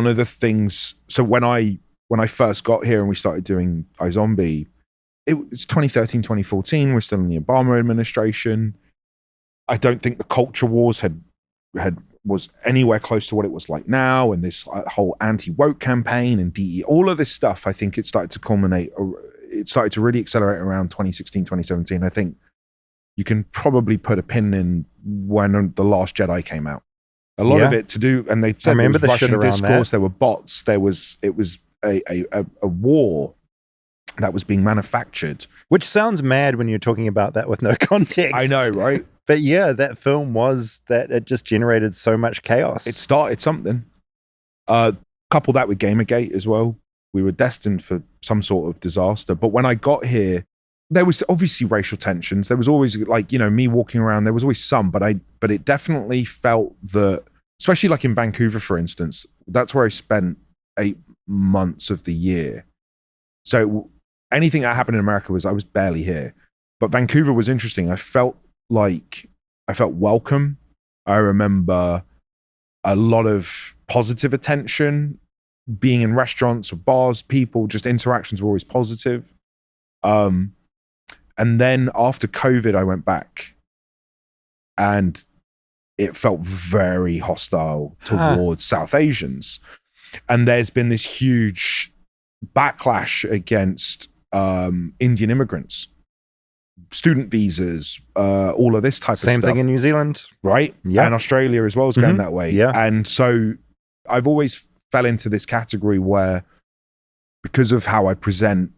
E: of the things, so when I first got here and we started doing iZombie, it was 2013, 2014. We're still in the Obama administration. I don't think the culture wars was anywhere close to what it was like now. And this whole anti-woke campaign and DE, all of this stuff, I think it started to culminate. It started to really accelerate around 2016, 2017. I think you can probably put a pin in when The Last Jedi came out. A lot of it to do, and they said there was Russian discourse, there were bots, it was a war that was being manufactured.
B: Which sounds mad when you're talking about that with no context.
E: I know, right?
B: But yeah, that film was that it just generated so much chaos.
E: It started something. Couple that with Gamergate as well. We were destined for some sort of disaster. But when I got here, there was obviously racial tensions. There was always like, you know, me walking around, there was always some, but it definitely felt that, especially like in Vancouver, for instance, that's where I spent 8 months of the year. So anything that happened in America I was barely here. But Vancouver was interesting. I felt welcome. I remember a lot of positive attention, being in restaurants or bars, people, just interactions were always positive. And then after COVID, I went back and it felt very hostile towards South Asians. And there's been this huge backlash against Indian immigrants, student visas, all of this type of stuff.
B: Same thing in New Zealand.
E: Right?
B: Yeah.
E: And Australia as well is going that way.
B: Yeah.
E: And so I've always fell into this category where, because of how I present,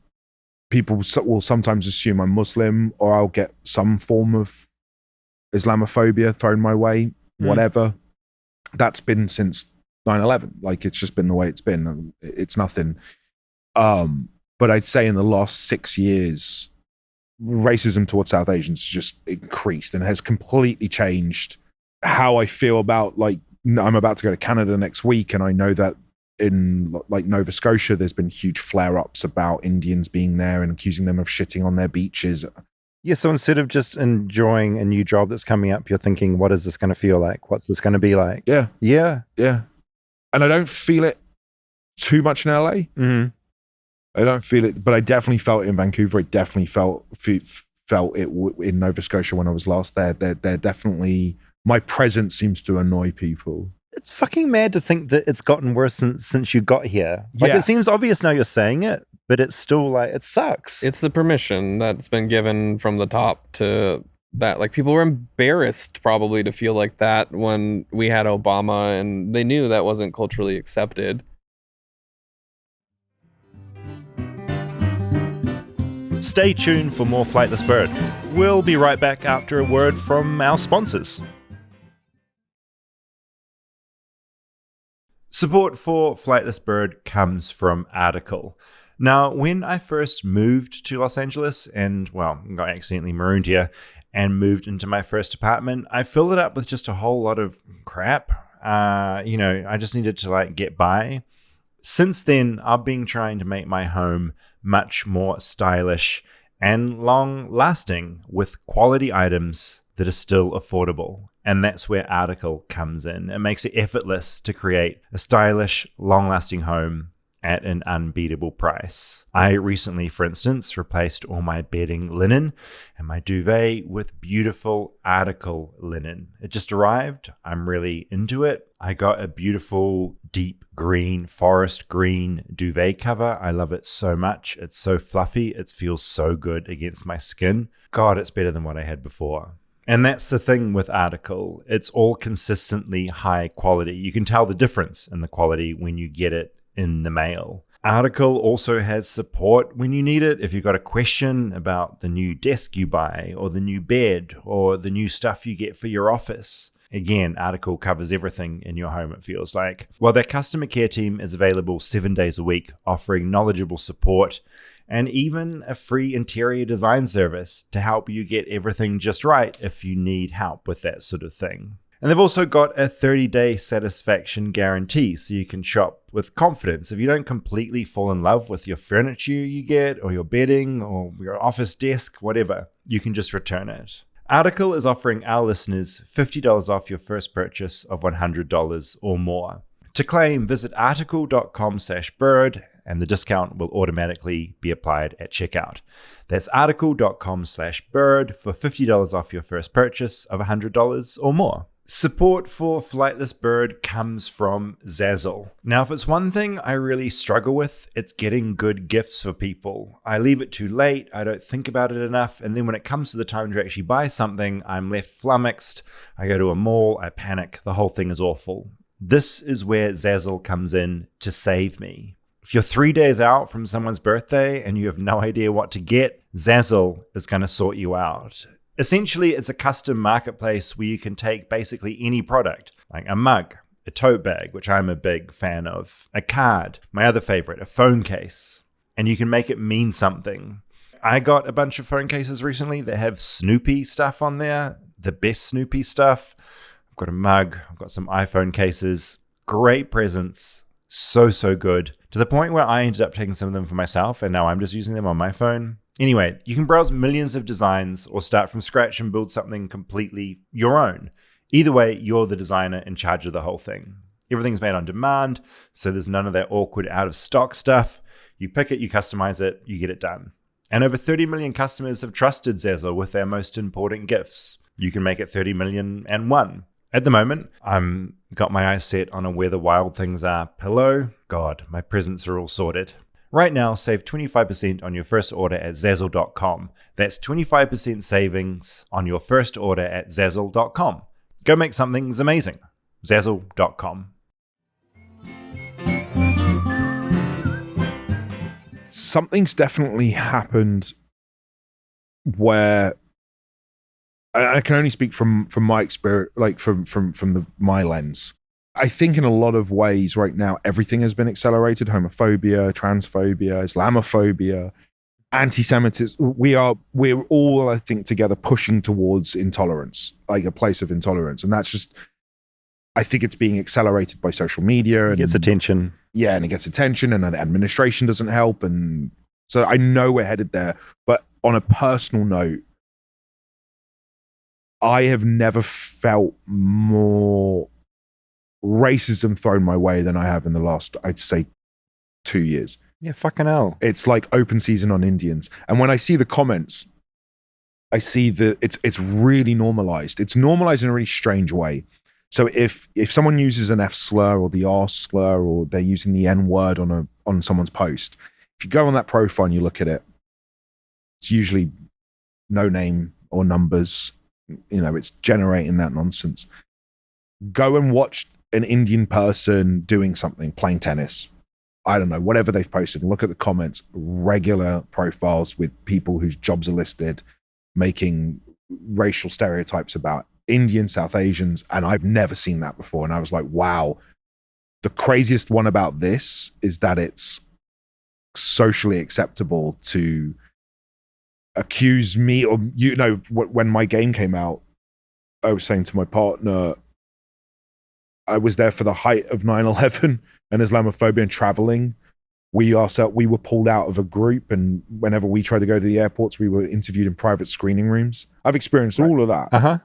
E: people will sometimes assume I'm Muslim, or I'll get some form of Islamophobia thrown my way, whatever. That's been since 9/11. Like, it's just been the way it's been. It's nothing. But I'd say in the last 6 years, racism towards South Asians just increased and has completely changed how I feel about, like, I'm about to go to Canada next week, and I know that in like Nova Scotia, there's been huge flare-ups about Indians being there and accusing them of shitting on their beaches.
B: Yeah, so instead of just enjoying a new job that's coming up, you're thinking, what is this going to feel like? What's this going to be like?
E: Yeah.
B: Yeah.
E: Yeah. And I don't feel it too much in LA.
B: Mm-hmm.
E: I don't feel it, but I definitely felt it in Vancouver. I definitely felt it in Nova Scotia when I was last there. They're definitely, my presence seems to annoy people.
B: It's fucking mad to think that it's gotten worse since you got here. Like,
E: Yeah.
B: it seems obvious now you're saying it, but it's still like, it sucks.
D: It's the permission that's been given from the top to that. Like, people were embarrassed probably to feel like that when we had Obama, and they knew that wasn't culturally accepted.
B: Stay tuned for more Flightless Bird. We'll be right back after a word from our sponsors. Support for Flightless Bird comes from Article. Now, when I first moved to Los Angeles and, well, got accidentally marooned here and moved into my first apartment, I filled it up with just a whole lot of crap. I just needed to like get by. Since then, I've been trying to make my home much more stylish and long-lasting with quality items that are still affordable. And that's where Article comes in. It makes it effortless to create a stylish, long-lasting home at an unbeatable price. I recently, for instance, replaced all my bedding linen and my duvet with beautiful Article linen. It just arrived. I'm really into it. I got a beautiful deep green, forest green duvet cover. I love it so much. It's so fluffy. It feels so good against my skin. God, it's better than what I had before. And that's the thing with Article. It's all consistently high quality. You can tell the difference in the quality when you get it in the mail. Article also has support when you need it. If you've got a question about the new desk you buy, or the new bed, or the new stuff you get for your office. Again, Article covers everything in your home, it feels like. Well, their customer care team is available 7 days a week, offering knowledgeable support and even a free interior design service to help you get everything just right if you need help with that sort of thing. And they've also got a 30-day satisfaction guarantee, so you can shop with confidence. If you don't completely fall in love with your furniture you get, or your bedding, or your office desk, whatever, you can just return it. Article is offering our listeners $50 off your first purchase of $100 or more. To claim, visit article.com/bird, and the discount will automatically be applied at checkout. That's article.com/bird for $50 off your first purchase of $100 or more. Support for Flightless Bird comes from Zazzle. Now, if it's one thing I really struggle with, it's getting good gifts for people. I leave it too late, I don't think about it enough, and then when it comes to the time to actually buy something, I'm left flummoxed. I go to a mall, I panic, the whole thing is awful. This is where Zazzle comes in to save me. If you're 3 days out from someone's birthday and you have no idea what to get, Zazzle is going to sort you out. Essentially, it's a custom marketplace where you can take basically any product, like a mug, a tote bag, which I'm a big fan of, a card, my other favorite, a phone case, and you can make it mean something. I got a bunch of phone cases recently that have Snoopy stuff on there, the best Snoopy stuff. I've got a mug, I've got some iPhone cases, great presents, so good, to the point where I ended up taking some of them for myself, and now I'm just using them on my phone. Anyway, you can browse millions of designs or start from scratch and build something completely your own. Either way, you're the designer in charge of the whole thing. Everything's made on demand, so there's none of that awkward out-of-stock stuff. You pick it, you customize it, you get it done. And over 30 million customers have trusted Zazzle with their most important gifts. You can make it 30 million and one. At the moment, I'm got my eyes set on a Where the Wild Things Are pillow. God, my presents are all sorted. Right now, save 25% on your first order at Zazzle.com. That's 25% savings on your first order at Zazzle.com. Go make something amazing. Zazzle.com.
E: Something's definitely happened where I can only speak from my experience, like from my lens. I think in a lot of ways right now, everything has been accelerated. Homophobia, transphobia, Islamophobia, anti-Semitism. We're all, I think, together pushing towards intolerance, like a place of intolerance. And that's just, I think it's being accelerated by social media. And
B: it gets attention.
E: Yeah, and it gets attention, and the administration doesn't help. And so I know we're headed there. But on a personal note, I have never felt more racism thrown my way than I have in the last, I'd say, 2 years.
B: Yeah, fucking hell.
E: It's like open season on Indians. And when I see the comments, I see that it's really normalized. It's normalized in a really strange way. So if someone uses an F slur or the R slur, or they're using the N word on someone's post, if you go on that profile and you look at it, it's usually no name or numbers. You know, it's generating that nonsense. Go and watch an Indian person doing something, playing tennis, I don't know, whatever they've posted, and look at the comments, regular profiles with people whose jobs are listed, making racial stereotypes about Indians, South Asians, and I've never seen that before. And I was like, wow. The craziest one about this is that it's socially acceptable to accuse me, or, you know, when my game came out, I was saying to my partner, I was there for the height of 9/11 and Islamophobia and traveling. We were pulled out of a group, and whenever we tried to go to the airports, we were interviewed in private screening rooms. I've experienced all of that.
B: Uh-huh.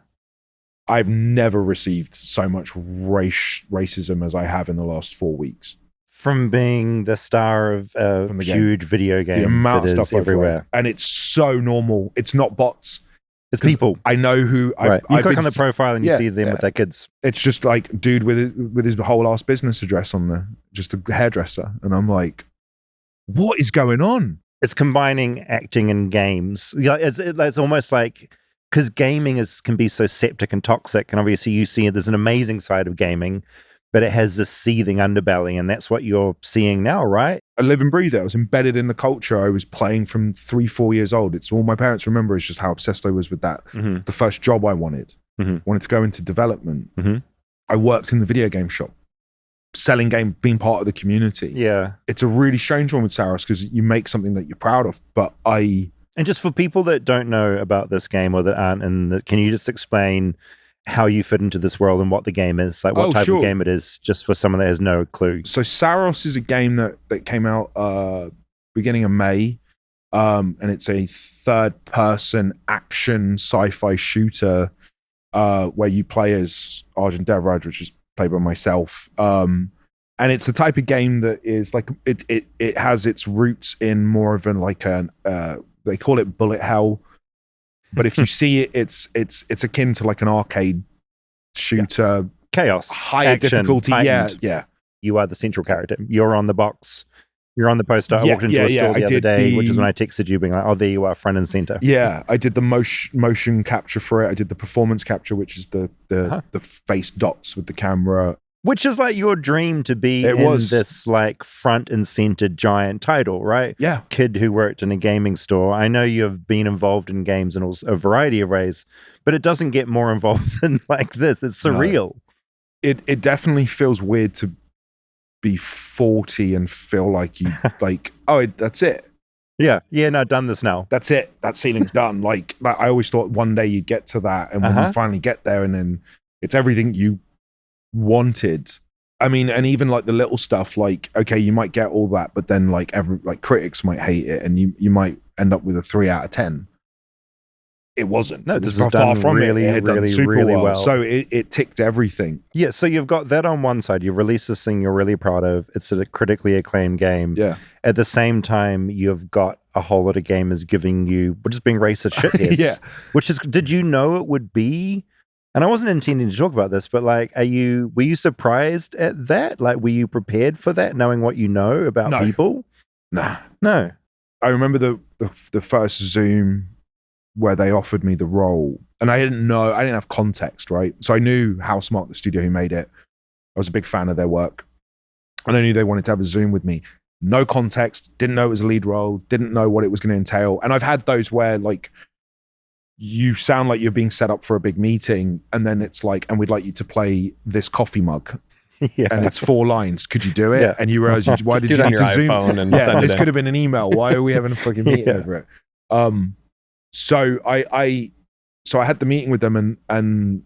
E: I've never received so much racism as I have in the last 4 weeks.
B: From being the star of a huge video game,
E: the amount
B: that
E: of
B: is
E: stuff
B: everywhere.
E: And it's so normal. It's not bots.
B: It's people.
E: I know who.
B: Right. You click on the profile and you see them with their kids.
E: It's just like dude with his whole ass business address on just a hairdresser, and I'm like, what is going on?
B: It's combining acting and games. Yeah, it's almost like, because gaming can be so septic and toxic, and obviously you see there's an amazing side of gaming, but it has this seething underbelly, and that's what you're seeing now, right?
E: I live and breathe it. I was embedded in the culture. I was playing from 3-4 years old. It's all my parents remember is just how obsessed I was with that.
B: Mm-hmm.
E: The first job I wanted.
B: Mm-hmm.
E: Wanted to go into development.
B: Mm-hmm.
E: I worked in the video game shop, selling game, being part of the community.
B: Yeah.
E: It's a really strange one with Saros because you make something that you're proud of, but And
B: just for people that don't know about this game or that aren't, can you just explain how you fit into this world and what the game is, like what type of game it is, just for someone that has no clue?
E: So Saros is a game that came out beginning of May, and it's a third-person action sci-fi shooter where you play as Arjun Devraj, which is played by myself. And it's the type of game that is like it has its roots in more of they call it bullet hell. But if you see it, it's akin to like an arcade shooter.
B: Chaos.
E: Higher
B: action,
E: difficulty.
B: heightened.
E: Yeah.
B: You are the central character. You're on the box. You're on the poster. I walked into a store the other day, which is when I texted you being like, oh, there you are, front and center.
E: Yeah, I did the motion capture for it. I did the performance capture, which is the face dots with the camera.
B: Which is like your dream to be this like front and center giant title, right?
E: Yeah.
B: Kid who worked in a gaming store. I know you've been involved in games in a variety of ways, but it doesn't get more involved than like this. It's surreal.
E: No. It definitely feels weird to be 40 and feel like you like, that's it.
B: Yeah. No, done this now.
E: That's it. That ceiling's done. Like I always thought one day you'd get to that, and when you finally get there, and then it's everything you wanted. I mean, and even like the little stuff, like, okay, you might get all that, but then like critics might hate it, and you might end up with a 3 out of 10. It wasn't.
B: No, this is done really, really well.
E: So it ticked everything.
B: Yeah, so you've got that on one side. You've released this thing you're really proud of. It's a critically acclaimed game.
E: Yeah.
B: At the same time, you've got a whole lot of gamers giving you, we're just being racist shitheads.
E: Yeah.
B: Which is, did you know it would be? And I wasn't intending to talk about this, but like, were you surprised at that? Like, were you prepared for that, knowing what you know about people?
E: Nah.
B: No.
E: I remember the first Zoom where they offered me the role, and I didn't have context, right? So I knew How Smart, the studio who made it. I was a big fan of their work, and I knew they wanted to have a Zoom with me. No context, didn't know it was a lead role, didn't know what it was going to entail. And I've had those where like you sound like you're being set up for a big meeting, and then it's like, and we'd like you to play this coffee mug. Yeah. And it's 4 lines. Could you do it? Yeah. And you realize, why did you need to Zoom?
D: And this
E: could have been an email. Why are we having a fucking meeting over it? So I had the meeting with them, and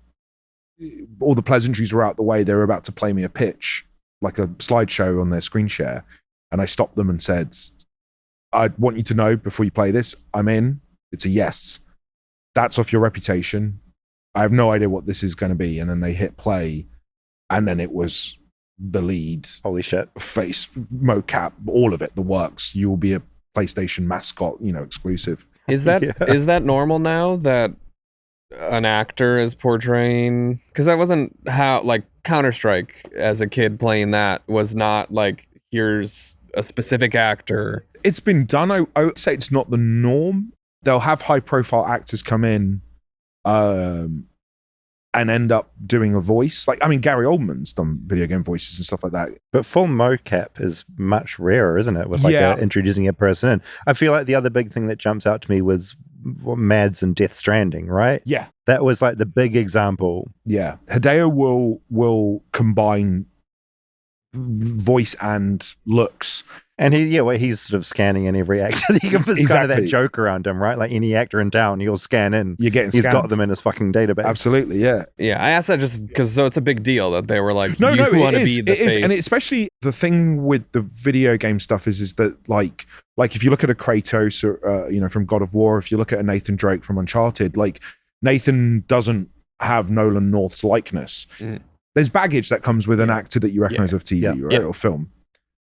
E: all the pleasantries were out the way. They were about to play me a pitch, like a slideshow on their screen share. And I stopped them and said, I want you to know before you play this, I'm in. It's a yes. That's off your reputation. I have no idea what this is going to be. And then they hit play, and then it was the lead.
B: Holy shit.
E: Face, mocap, all of it, the works. You will be a PlayStation mascot, exclusive.
D: Is that normal now that an actor is portraying? Because that wasn't how, like, Counter-Strike as a kid playing that was not like, here's a specific actor.
E: It's been done. I would say it's not the norm. They'll have high-profile actors come in and end up doing a voice. Like, I mean, Gary Oldman's done video game voices and stuff like that.
B: But full mocap is much rarer, isn't it? With like introducing a person in. I feel like the other big thing that jumps out to me was Mads and Death Stranding, right?
E: Yeah.
B: That was like the big example.
E: Yeah. Hideo will combine voice and looks.
B: And he's sort of scanning in every actor. It's kind of that joke around him, right? Like any actor in town, he'll scan in.
E: You're getting
B: He's
E: scanned.
B: got them in his fucking database.
E: Absolutely, yeah.
D: Yeah, I asked that just because it's a big deal that they were like,
E: no,
D: you want to be the face.
E: And especially the thing with the video game stuff is that like if you look at a Kratos or, from God of War, if you look at a Nathan Drake from Uncharted, like Nathan doesn't have Nolan North's likeness. Mm. There's baggage that comes with an actor that you recognize of TV or film.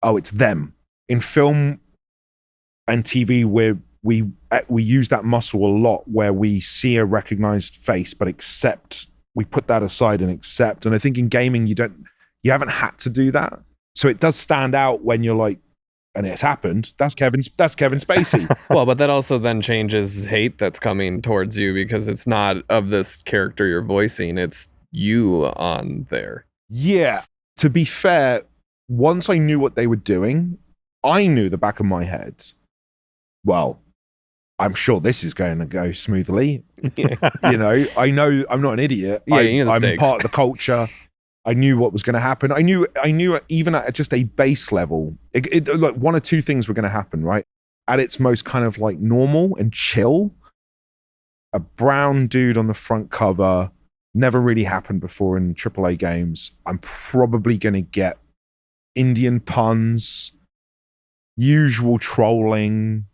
E: Oh, it's them. In film and TV, we use that muscle a lot, where we see a recognized face, but we put that aside and accept. And I think in gaming, you haven't had to do that, so it does stand out when you're like, and it's happened. That's Kevin Spacey.
D: Well, but that also then changes hate that's coming towards you because it's not of this character you're voicing; it's you on there.
E: Yeah. To be fair, once I knew what they were doing, I knew the back of my head, well, I'm sure this is going to go smoothly. I know I'm not an idiot. I'm part of the culture. I knew what was going to happen. I knew even at just a base level, like one or two things were going to happen, right? At its most kind of like normal and chill, a brown dude on the front cover, never really happened before in AAA games. I'm probably going to get Indian puns, usual trolling,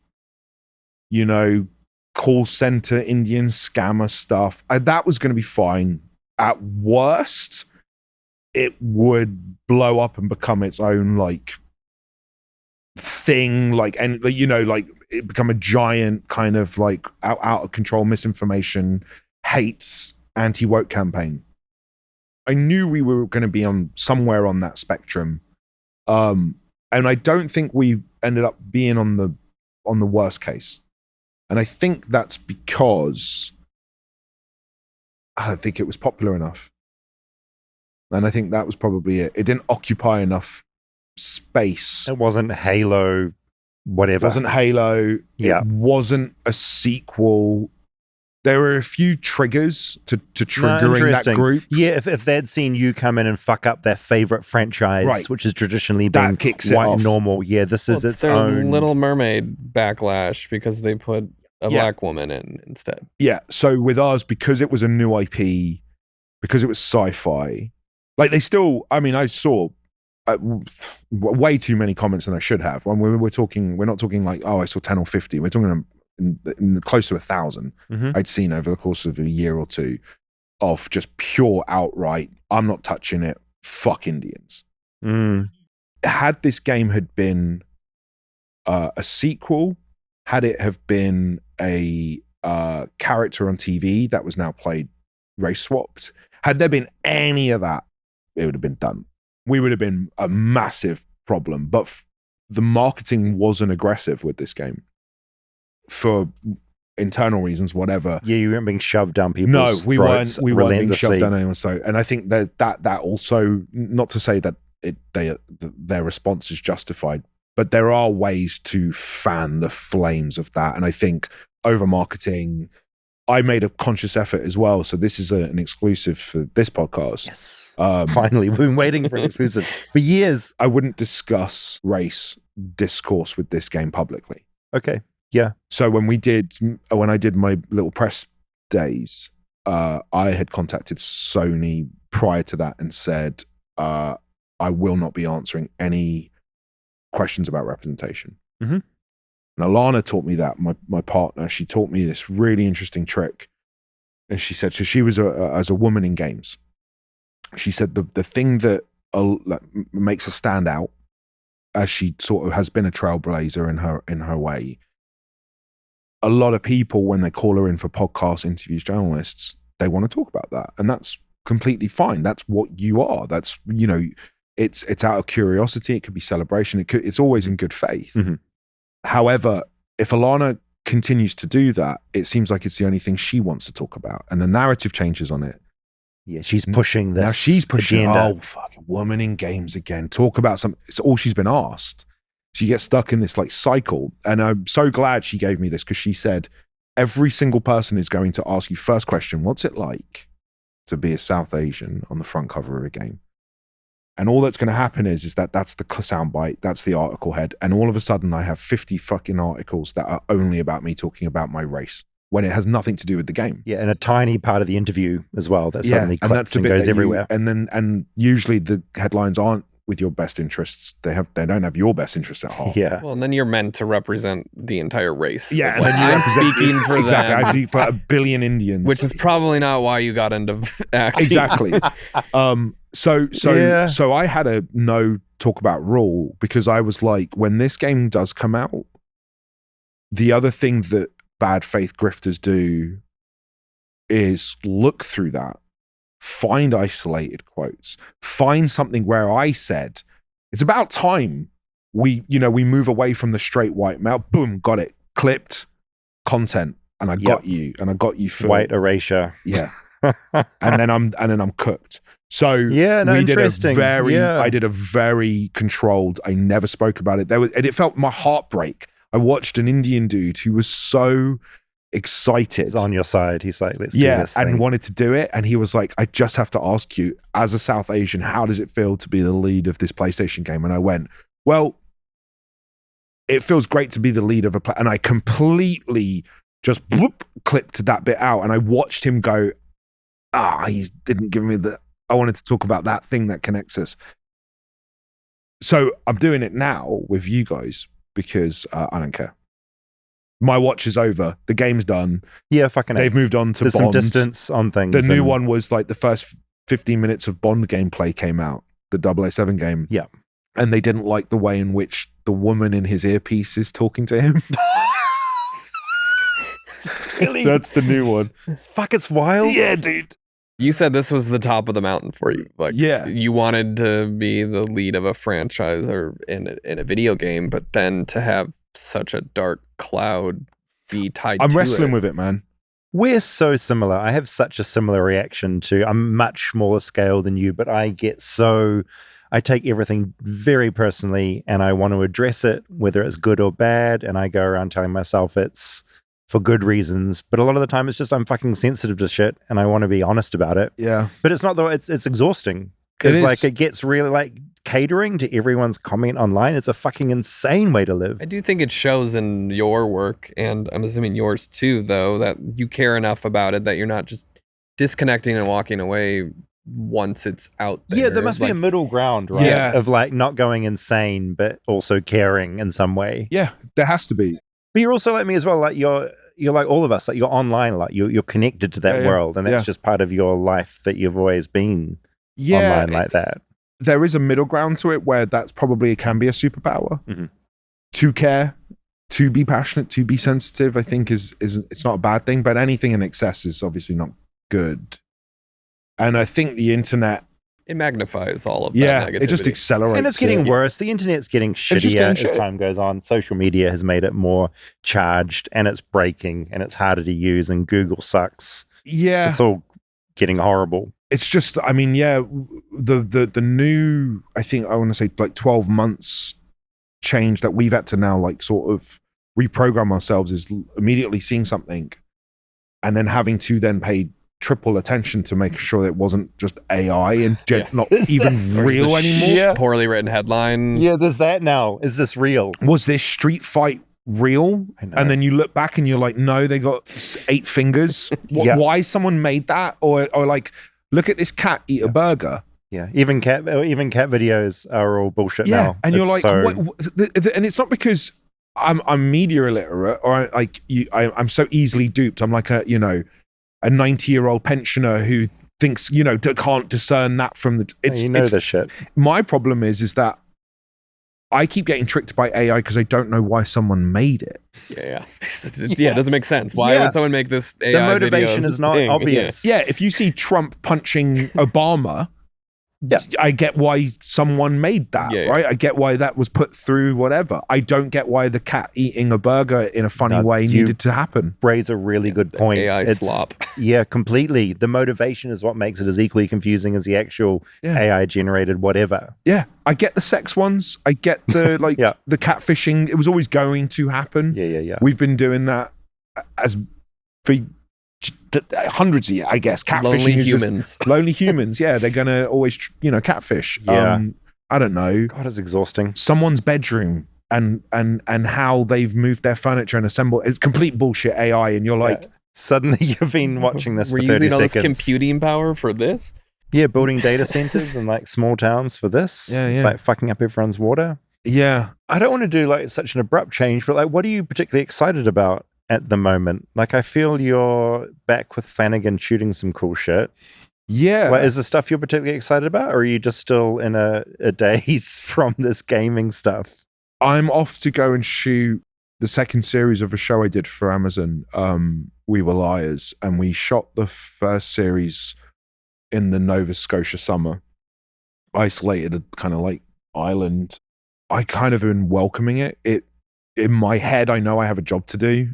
E: call center Indian scammer stuff. That was going to be fine. At worst, it would blow up and become its own like thing, like, and like it become a giant kind of like out of control misinformation, hates, anti-woke campaign. I knew we were going to be on somewhere on that spectrum. And I don't think we ended up being on the worst case. And I think that's because I don't think it was popular enough. And I think that was probably it. It didn't occupy enough space.
B: It wasn't Halo, whatever.
E: It wasn't Halo.
B: Yeah.
E: It wasn't a sequel. There were a few triggers to triggering that group.
B: Yeah, if they'd seen you come in and fuck up their favorite franchise, which has traditionally been white and normal, this is its own
D: Little Mermaid backlash because they put a black woman in instead.
E: Yeah, so with ours, because it was a new IP, because it was sci-fi, like they still, I mean, I saw way too many comments than I should have. When we're not talking like, oh, I saw 10 or 50. We're talking in close to 1,000 I'd seen over the course of a year or two of just pure outright, I'm not touching it, fuck Indians. Had this game had been a sequel, had it have been a character on TV that was now played race swapped, had there been any of that, it would have been done. We would have been a massive problem. But the marketing wasn't aggressive with this game. For internal reasons, whatever.
B: Yeah, you weren't being shoved down people's throats.
E: We weren't being shoved down anyone's throat. And I think that also, not to say that their response is justified, but there are ways to fan the flames of that. And I think over marketing, I made a conscious effort as well. So this is an exclusive for this podcast.
B: Yes. Finally, we've been waiting for an exclusive for years.
E: I wouldn't discuss race discourse with this game publicly.
B: Okay. Yeah.
E: So when I did my little press days, I had contacted Sony prior to that and said, I will not be answering any questions about representation. And Alana taught me that, my partner, she taught me this really interesting trick. And she said, so she was as a woman in games. She said the thing that makes her stand out, as she sort of has been a trailblazer in her way, a lot of people, when they call her in for podcasts, interviews, journalists, they want to talk about that. And that's completely fine. That's what you are. That's, it's out of curiosity. It could be celebration. It's always in good faith. However, if Alana continues to do that, it seems like it's the only thing she wants to talk about. And the narrative changes on it.
B: Yeah, she's pushing this.
E: Now she's pushing,
B: agenda.
E: oh, fucking woman in games again. Talk about something. It's all she's been asked. She gets stuck in this like cycle. And I'm so glad she gave me this, because she said, every single person is going to ask you first question, what's it like to be a South Asian on the front cover of a game? And all that's going to happen is that's the soundbite, that's the article head. And all of a sudden I have 50 fucking articles that are only about me talking about my race, when it has nothing to do with the game.
B: Yeah, and a tiny part of the interview as well that suddenly clips and goes everywhere.
E: And usually the headlines aren't with your best interests. They don't have your best interests at heart.
B: Yeah.
D: Well, and then you're meant to represent the entire race.
E: Yeah,
D: and then I'm speaking for
E: exactly.
D: them.
E: I speak for a billion Indians,
D: which is probably not why you got into acting.
E: Exactly. So I had a no talk about rule, because I was like, when this game does come out, the other thing that bad faith grifters do is look through that, find isolated quotes, find something where I said, it's about time we move away from the straight white male. Boom, got it, clipped content, and I got you, and I got you for
B: white erasure.
E: Yeah. and then I'm cooked. So
B: yeah, no, interesting.
E: I did a very controlled, I never spoke about it. And it felt my heart break. I watched an Indian dude who was so excited.
B: He's on your side. He's like, let's do this thing.
E: And wanted to do it. And he was like, I just have to ask you, as a South Asian, how does it feel to be the lead of this PlayStation game? And I went, well, it feels great to be the lead of a play. And I completely just clipped that bit out. And I watched him go, he didn't give me I wanted to talk about that thing that connects us. So I'm doing it now with you guys, because I don't care. My watch is over. The game's done.
B: Yeah, fucking
E: They've moved on to
B: There's
E: Bond.
B: some distance on things.
E: The new one was like the first 15 minutes of Bond gameplay came out, the 007 game.
B: Yeah.
E: And they didn't like the way in which the woman in his earpiece is talking to him.
B: Really?
E: That's the new one.
B: Fuck, it's wild.
E: Yeah, dude.
D: You said this was the top of the mountain for you. Like,
E: yeah,
D: you wanted to be the lead of a franchise or in a video game, but then to have such a dark cloud be tied to it.
E: I'm wrestling with it, man.
B: We're so similar. I have such a similar reaction to, I'm much smaller scale than you, but I take everything very personally and I want to address it, whether it's good or bad. And I go around telling myself it's for good reasons. But a lot of the time it's just I'm fucking sensitive to shit and I want to be honest about it.
E: Yeah.
B: But it's not though, it's exhausting. Because like it gets really like catering to everyone's comment online. It's a fucking insane way to live.
D: I do think it shows in your work, and I'm assuming yours too, though, that you care enough about it that you're not just disconnecting and walking away once it's out there.
B: Yeah, there must be a middle ground, right?
E: Yeah.
B: Of like not going insane, but also caring in some way.
E: Yeah, there has to be.
B: But you're also like me as well. Like you're like all of us. Like you're online. Like you're connected to that world, and that's just part of your life that you've always been. Online like that.
E: There is a middle ground to it where that's probably can be a superpower.
B: Mm-hmm.
E: To care, to be passionate, to be sensitive, I think is it's not a bad thing, but anything in excess is obviously not good. And I think the internet,
D: it magnifies all of that negativity.
E: it just accelerates.
B: And it's getting worse. The internet's getting shittier as time goes on. Social media has made it more charged and it's breaking and it's harder to use and Google sucks.
E: Yeah.
B: It's all getting horrible.
E: It's just, I mean, the new, I think I want to say like 12 months change that we've had to now like sort of reprogram ourselves is immediately seeing something and then having to then pay triple attention to make sure it wasn't just AI and not even real anymore.
B: Yeah.
D: Poorly written headline.
B: Yeah, there's that now. Is this real?
E: Was this street fight real? And then you look back and you're like, no, they got 8 fingers. Why someone made that? Or like, look at this cat eat a burger.
B: Yeah, even cat videos are all bullshit now.
E: And you're like, and it's not because I'm media illiterate or I'm so easily duped. I'm like a 90-year-old pensioner who thinks can't discern that from the. It's
B: this shit.
E: My problem is that I keep getting tricked by AI because I don't know why someone made it.
D: Yeah, it doesn't make sense. Why would someone make this AI
B: The motivation
D: video
B: is not obvious.
E: Yeah, if you see Trump punching Obama, I get why someone made that, right? I get why that was put through whatever. I don't get why the cat eating a burger in a funny way needed to happen.
B: Raise a really good point.
D: AI slop.
B: Yeah, completely. The motivation is what makes it as equally confusing as the actual AI generated whatever.
E: Yeah, I get the sex ones. I get the the catfishing. It was always going to happen.
B: Yeah.
E: We've been doing that as for hundreds of years, I guess. Catfishing lonely humans. Yeah, they're gonna always catfish.
B: Yeah.
E: I don't know.
B: God, it's exhausting.
E: Someone's bedroom and how they've moved their furniture and assembled. It's complete bullshit AI, and you're like,
B: suddenly you've been watching this for 30
D: We're using all
B: seconds.
D: this computing power for this?
B: Yeah, building data centers in like small towns for this. It's like fucking up everyone's water.
E: Yeah.
B: I don't want to do like such an abrupt change, but like, what are you particularly excited about at the moment? Like, I feel you're back with Flanagan shooting some cool shit.
E: Yeah.
B: Like, is the stuff you're particularly excited about, or are you just still in a daze from this gaming stuff?
E: I'm off to go and shoot the second series of a show I did for Amazon. We Were Liars, and we shot the first series in the Nova Scotia summer, isolated kind of like island. I kind of been welcoming it. In my head, I know I have a job to do.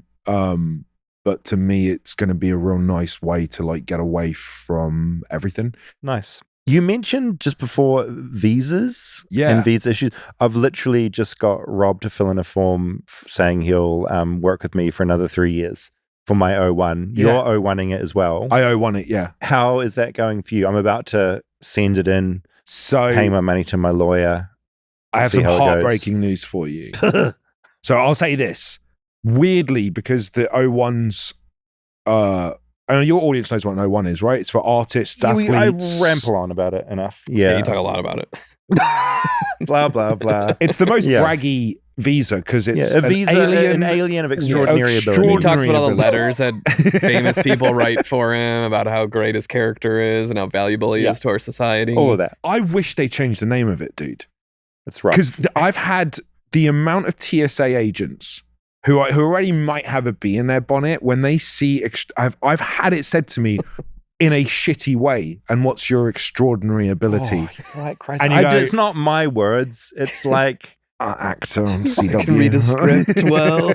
E: But to me, it's going to be a real nice way to like get away from everything.
B: Nice. You mentioned just before visas and visa issues. I've literally just got Rob to fill in a form saying he'll work with me for another 3 years for my O1. You're O1ing it as well.
E: I O1 it, yeah.
B: How is that going for you? I'm about to send it in, pay my money to my lawyer.
E: I have some heartbreaking news for you. So I'll say this. Weirdly, because the O1s, I know your audience knows what an O1 is, right? It's for artists, athletes.
B: I ramble on about it enough. Yeah,
D: you talk a lot about it.
B: Blah, blah, blah.
E: It's the most braggy visa because it's
B: a visa, an alien of extraordinary ability.
D: He talks about all the letters that famous people write for him about how great his character is and how valuable he is to our society.
B: All of that.
E: I wish they changed the name of it, dude.
B: That's right.
E: Because I've had the amount of TSA agents who already might have a bee in their bonnet when they see. I've had it said to me in a shitty way. And what's your extraordinary ability?
B: You're like, Christ. It's not my words. It's like
E: actor on
D: I
E: CW.
D: can read a script well.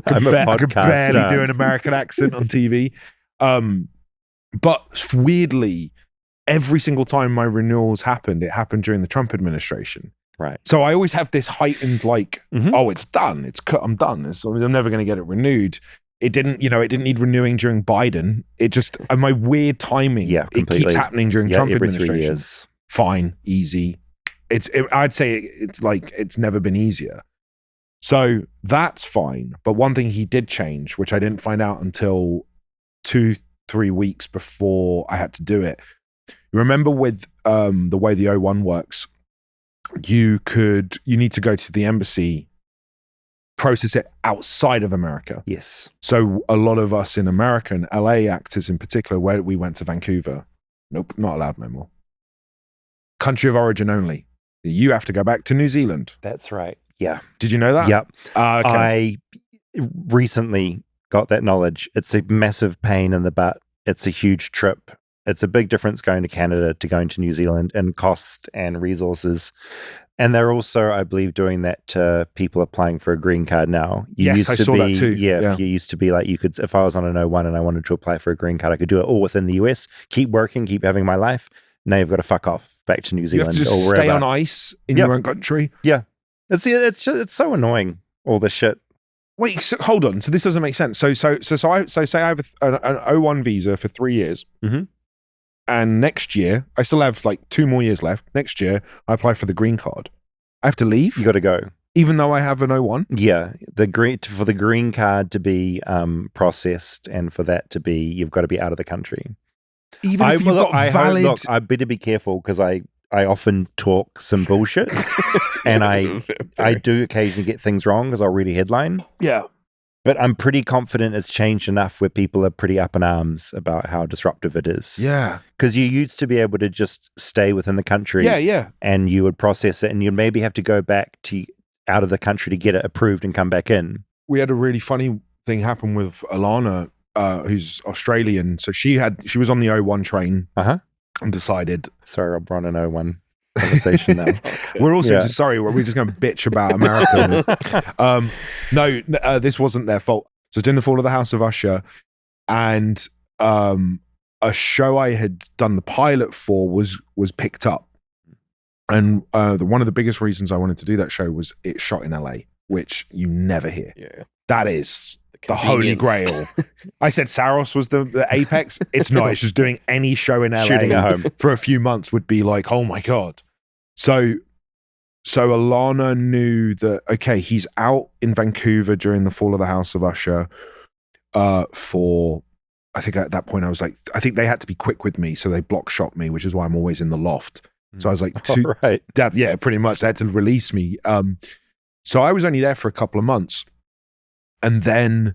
B: I'm a
E: I could barely
B: podcaster.
E: do an American accent on TV. But weirdly, every single time my renewals happened, it happened during the Trump administration.
B: Right.
E: So I always have this heightened
B: Mhm.
E: oh, it's done. It's cut. I'm done. I'm never going to get it renewed. It didn't need renewing during Biden. It just, my weird timing.
B: Yeah,
E: it
B: completely.
E: keeps happening during Trump
B: every 3
E: administration.
B: years.
E: Fine, easy. I'd say it's never been easier. So that's fine. But one thing he did change, which I didn't find out until 2-3 weeks before I had to do it. You remember with the way the O1 works, you need to go to the embassy, process it outside of America.
B: Yes.
E: So a lot of us in America, and LA actors in particular, where we went to Vancouver, nope, not allowed no more. Country of origin only. You have to go back to New Zealand.
B: That's right. Yeah.
E: Did you know that?
B: Yep.
E: Okay.
B: I recently got that knowledge. It's a massive pain in the butt. It's a huge trip. It's a big difference going to Canada to going to New Zealand in cost and resources. And they're also, I believe, doing that to people applying for a green card now.
E: Yes, I saw that too.
B: Yeah, you used to be like, you could, if I was on an O1 and I wanted to apply for a green card, I could do it all within the US, keep working, keep having my life. Now you've got to fuck off back to New
E: You
B: Zealand
E: have to just
B: or wherever.
E: stay on ice in your own country.
B: Yeah. It's so annoying, all this shit.
E: Wait, so, hold on. So this doesn't make sense. So say I have an O1 visa for 3 years.
B: Mm-hmm.
E: And next year, I still have like 2 more years left. Next year, I apply for the green card. I have to leave?
B: You got to go.
E: Even though I have an O1?
B: Yeah. For the green card to be processed and for that to be, you've got to be out of the country.
E: Even if you've got valid...
B: Look, I better be careful because I often talk some bullshit and I do occasionally get things wrong because I'll read a headline.
E: Yeah.
B: But I'm pretty confident it's changed enough where people are pretty up in arms about how disruptive it is.
E: Yeah.
B: Because you used to be able to just stay within the country.
E: Yeah.
B: And you would process it and you'd maybe have to go back out of the country to get it approved and come back in.
E: We had a really funny thing happen with Alana, who's Australian. So she was on the O1 train and decided...
B: Sorry, Rob, we're on an O1 conversation now.
E: We're also just sorry. We're just going to bitch about America. No, this wasn't their fault. So it's in the Fall of the House of Usher, and a show I had done the pilot for was picked up, and one of the biggest reasons I wanted to do that show was it shot in LA, which you never hear.
D: Yeah,
E: that is the holy grail. I said Saros was the apex. It's not. It's just doing any show in LA
B: shooting at home
E: for a few months would be like, oh my God. So Alana knew that, okay, he's out in Vancouver during the Fall of the House of Usher for, I think at that point I was like, I think they had to be quick with me. So they block shot me, which is why I'm always in the loft. So I was like,
B: right.
E: Yeah, pretty much. They had to release me. So I was only there for a couple of months. And then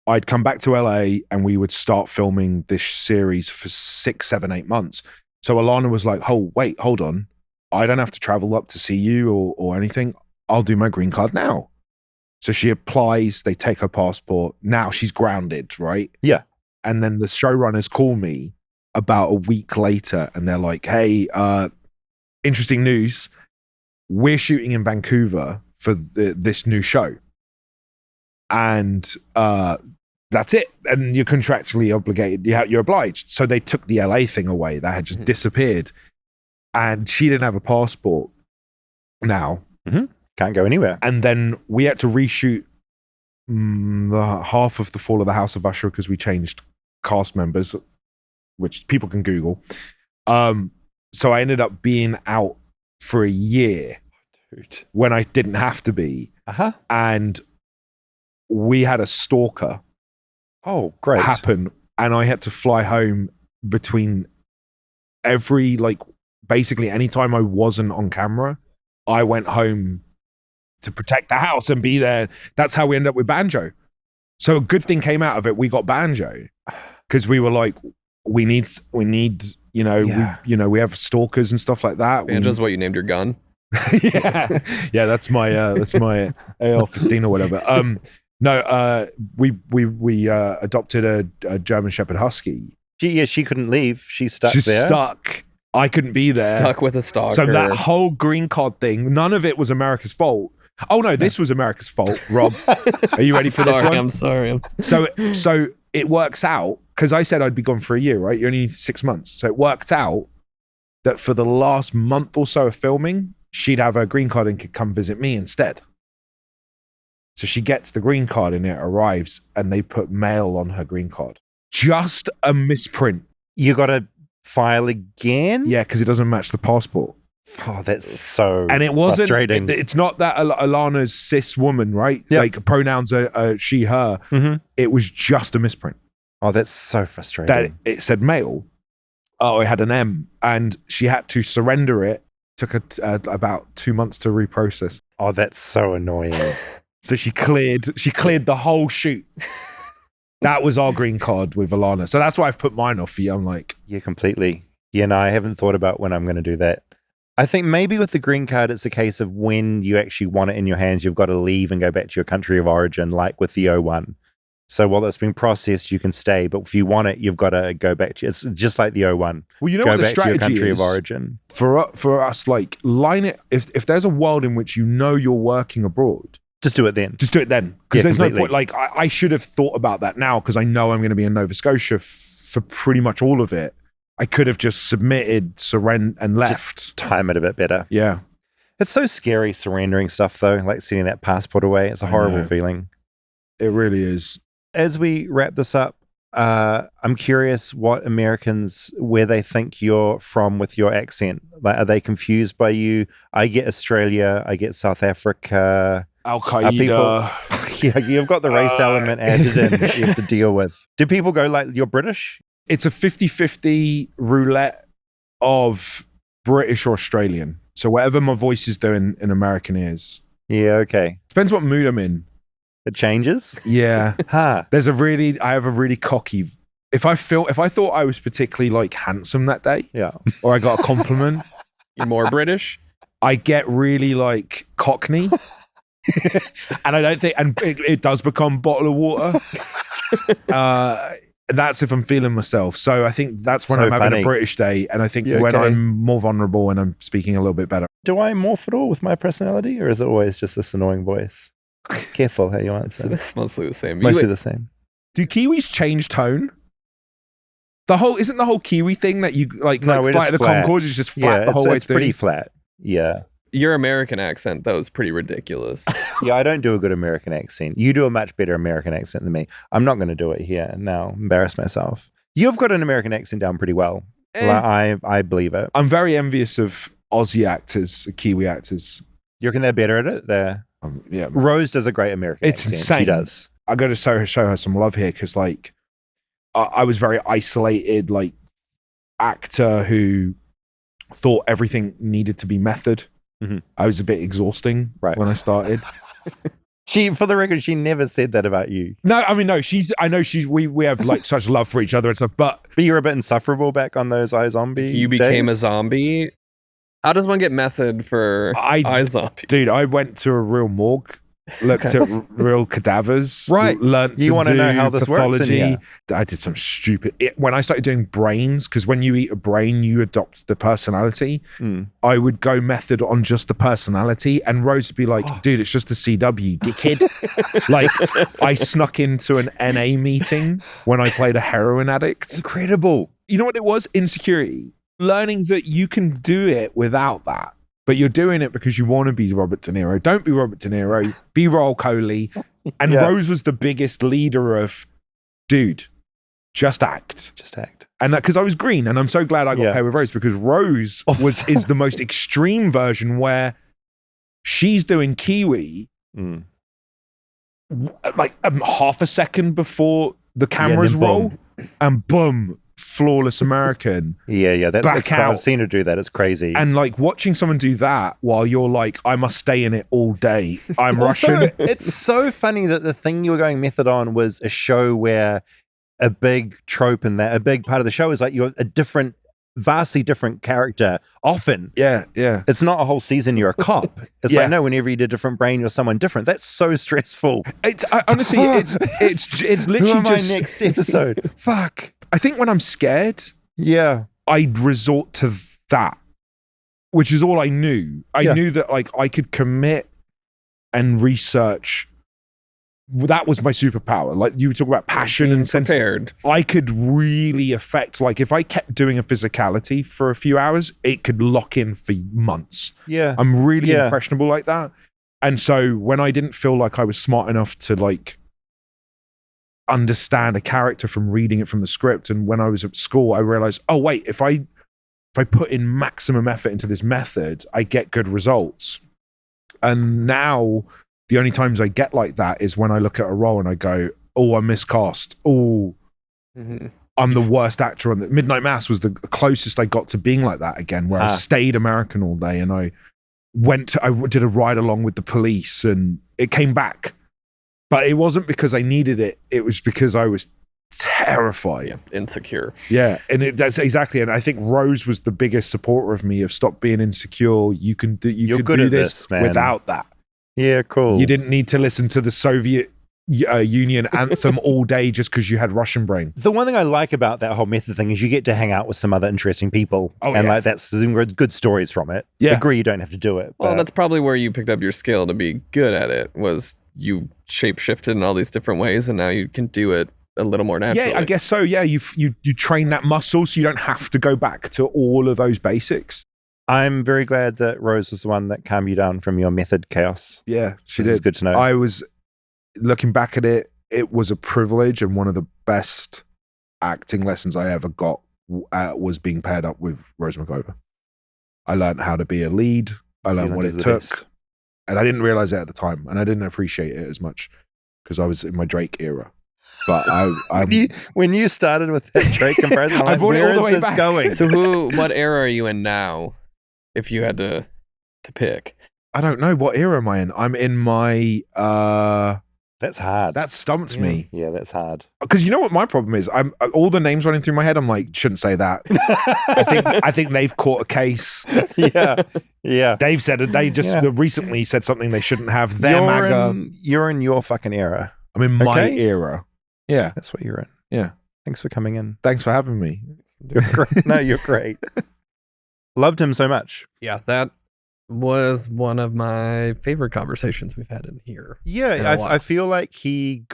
E: I'd come back to LA and we would start filming this series for 6, 7, 8 months. So Alana was like, oh, wait, hold on. I don't have to travel up to see you or anything. I'll do my green card now. So she applies, they take her passport. Now she's grounded, right?
B: Yeah.
E: And then the showrunners call me about a week later and they're like, hey, interesting news. We're shooting in Vancouver for this new show. And that's it. And you're contractually obligated. You're obliged. So they took the LA thing away. That had just disappeared. And she didn't have a passport now.
B: Mm-hmm. Can't go anywhere.
E: And then we had to reshoot the half of the Fall of the House of Usher because we changed cast members, which people can Google. So I ended up being out for a year when I didn't have to be. And we had a stalker happen. And I had to fly home between basically anytime I wasn't on camera, I went home to protect the house and be there. That's how we ended up with Banjo. So a good thing came out of it. We got Banjo because we were like, we need, we have stalkers and stuff like that.
D: Banjo's what you named your gun.
E: yeah, that's my AR-15 or whatever. We adopted a German Shepherd Husky.
B: She couldn't leave. She's stuck
E: She's
B: there.
E: stuck. I couldn't be there.
D: Stuck with a stalker.
E: So that whole green card thing, none of it was America's fault. Oh no, this was America's fault, Rob. Are you ready for this one?
D: I'm sorry.
E: So it works out, because I said I'd be gone for a year, right? You only need 6 months. So it worked out that for the last month or so of filming, she'd have her green card and could come visit me instead. So she gets the green card and it arrives and they put mail on her green card. Just a misprint.
B: You got to file again?
E: Yeah, because it doesn't match the passport.
B: Oh, that's so
E: And it wasn't,
B: frustrating.
E: it's not that Alana's cis woman, right?
B: Yep.
E: Like pronouns are she, her.
B: Mm-hmm.
E: It was just a misprint.
B: Oh, that's so frustrating.
E: That it said male. Oh, it had an M. And she had to surrender it. Took her about 2 months to reprocess.
B: Oh, that's so annoying.
E: So she cleared the whole shoot. That was our green card with Alana. So that's why I've put mine off for you. I'm like,
B: Yeah, completely. Yeah, no, I haven't thought about when I'm going to do that. I think maybe with the green card, it's a case of when you actually want it in your hands, you've got to leave and go back to your country of origin, like with the O1. So while it's being processed, you can stay. But if you want it, you've got to go back to it's just like the O1.
E: well, you know
B: Go
E: what the
B: back to your
E: strategy
B: country
E: is
B: of origin.
E: for us, like line it. If there's a world in which you know you're working abroad,
B: Just do it then.
E: just do it then. Because
B: Yeah,
E: there's
B: completely.
E: no point. Like I should have thought about that now because I know I'm going to be in Nova Scotia for pretty much all of it. I could have just submitted, surrendered, and left.
B: Just time it a bit better.
E: Yeah.
B: It's so scary surrendering stuff, though, like sending that passport away. It's a
E: I
B: horrible
E: know.
B: feeling.
E: It really is.
B: As we wrap this up, I'm curious what Americans, where they think you're from with your accent. Like, are they confused by you? I get Australia, I get South Africa.
E: Al
B: Are people,
E: Qaeda.
B: yeah, you've got the race element added in that you have to deal with. Do people go like, you're British?
E: It's a 50-50 roulette of British or Australian. So whatever my voice is doing in American ears.
B: Yeah, okay.
E: Depends what mood I'm in.
B: It changes?
E: Yeah.
B: Huh.
E: I have a really cocky. If I thought I was particularly like handsome that day,
B: Yeah.
E: or I got a compliment,
D: You're more British?
E: I get really like Cockney. And I don't think, and it does become bottle of water. That's if I'm feeling myself. So I think that's when
B: So
E: I'm having
B: funny.
E: a British day. And I think
B: Yeah,
E: when
B: okay.
E: I'm more vulnerable and I'm speaking a little bit better.
B: Do I morph at all with my personality, or is it always just this annoying voice? Careful how you answer.
D: It's mostly the same.
B: Mostly the same.
E: Do Kiwis change tone? Isn't the whole Kiwi thing that you like
B: No, we're
E: flight
B: just
E: of the
B: flat.
E: Conchords is just flat
B: Yeah,
E: the whole way
B: it's
E: through?
B: pretty flat. Yeah.
D: Your American accent, that was pretty ridiculous.
B: Yeah, I don't do a good American accent. You do a much better American accent than me. I'm not going to do it here now. Embarrass myself. You've got an American accent down pretty well. Like, I believe it.
E: I'm very envious of Aussie actors, Kiwi actors.
B: You reckon they're better at it?
E: Yeah,
B: Rose does a great American
E: It's
B: accent.
E: insane.
B: She does.
E: I got to show her some love here because, like, I was very isolated, like, actor who thought everything needed to be method.
B: Mhm.
E: I was a bit exhausting
B: Right.
E: when I started.
B: For the record, she never said that about you.
E: No, I mean, no, we have like such love for each other and stuff, but
B: But you were a bit insufferable back on those iZombie
D: You became a
B: days.
D: zombie. How does one get method for iZombie?
E: dude, I went to a real morgue, looked at real cadavers,
B: Right.
E: learnt
B: You
E: to
B: wanna
E: do
B: know how this works in
E: pathology.
B: here.
E: I did some when I started doing brains, because when you eat a brain, you adopt the personality.
B: Mm.
E: I would go method on just the personality, and Rose would be like, dude, it's just a CW, dickhead. Like, I snuck into an NA meeting when I played a heroin addict.
B: Incredible.
E: You know what it was? Insecurity. Learning that you can do it without that, but you're doing it because you want to be Robert De Niro. Don't be Robert De Niro. Be Rahul Kohli. And
B: Yeah.
E: Rose was the biggest leader of, dude, just act.
B: Just act.
E: And because I was green, and I'm so glad I got
B: Yeah.
E: paired with Rose, because Rose is the most extreme version where she's doing Kiwi
B: Mm.
E: like half a second before the cameras
B: then boom.
E: roll, and boom, flawless American.
B: Yeah.
E: Back out.
B: I've seen her do that. It's crazy.
E: And like watching someone do that while you're like, I must stay in it all day. I'm
B: Also,
E: Russian.
B: it's so funny that the thing you were going method on was a show where a big trope in that, a big part of the show is like you're a vastly different character often.
E: Yeah.
B: It's not a whole season you're a cop. It's
E: Yeah.
B: like, no, whenever you do a different brain, you're someone different. That's so stressful.
E: Honestly, it's
B: Who
E: literally
B: am I
E: just.
B: next episode? Fuck.
E: I think when I'm scared,
B: Yeah.
E: I resort to that, which is all I knew. I knew that like I could commit and research. That was my superpower. Like you talk about passion and sense. I could really affect, like if I kept doing a physicality for a few hours, it could lock in for months.
B: Yeah.
E: I'm really impressionable like that. And so when I didn't feel like I was smart enough to like understand a character from reading it from the script, and when I was at school, I realized, oh wait, if I put in maximum effort into this method, I get good results. And now the only times I get like that is when I look at a role and I go, oh, I'm miscast. Oh, I'm the worst actor on the Midnight Mass was the closest I got to being like that again, where I stayed American all day and I did a ride along with the police and it came back. But it wasn't because I needed it. It was because I was terrified.
D: Yeah, insecure.
E: Yeah, and that's exactly. And I think Rose was the biggest supporter of me of stop being insecure. You can do. You're could good do at this man. Without that.
B: Yeah, cool.
E: You didn't need to listen to the Soviet Union anthem all day just because you had Russian brain.
B: The one thing I like about that whole method thing is you get to hang out with some other interesting people. Like that's good stories from it. Yeah. Agree, you don't have to do it.
D: Well, that's probably where you picked up your skill to be good at it, was you shape-shifted in all these different ways, and now you can do it a little more naturally.
E: Yeah, I guess so. Yeah, you train that muscle so you don't have to go back to all of those basics.
B: I'm very glad that Rose was the one that calmed you down from your method chaos.
E: Yeah, she
B: did.
E: This
B: is good to know.
E: I was looking back at it, it was a privilege, and one of the best acting lessons I ever got was being paired up with Rose McGover. I learned how to be a lead. I learned what it took. Best. And I didn't realize it at the time, and I didn't appreciate it as much because I was in my Drake era. But
B: when you started with that Drake comparison, I'm like, where is this going?
D: So what era are you in now? If you had to pick,
E: I don't know. What era am I in? I'm in my.
B: That's hard.
E: That stumped me.
B: Yeah, that's hard.
E: Because you know what my problem is? I'm all the names running through my head. I'm like, shouldn't say that. I think they've caught a case.
B: Yeah.
E: Dave said it. They just recently said something they shouldn't have.
B: You're in your fucking era.
E: I'm in my era. Yeah,
B: that's what you're in.
E: Yeah.
B: Thanks for coming in.
E: Thanks for having me.
B: You're great. No, you're great. Loved him so much.
D: Yeah, that was one of my favorite conversations we've had in here.
B: Yeah, I feel like he'd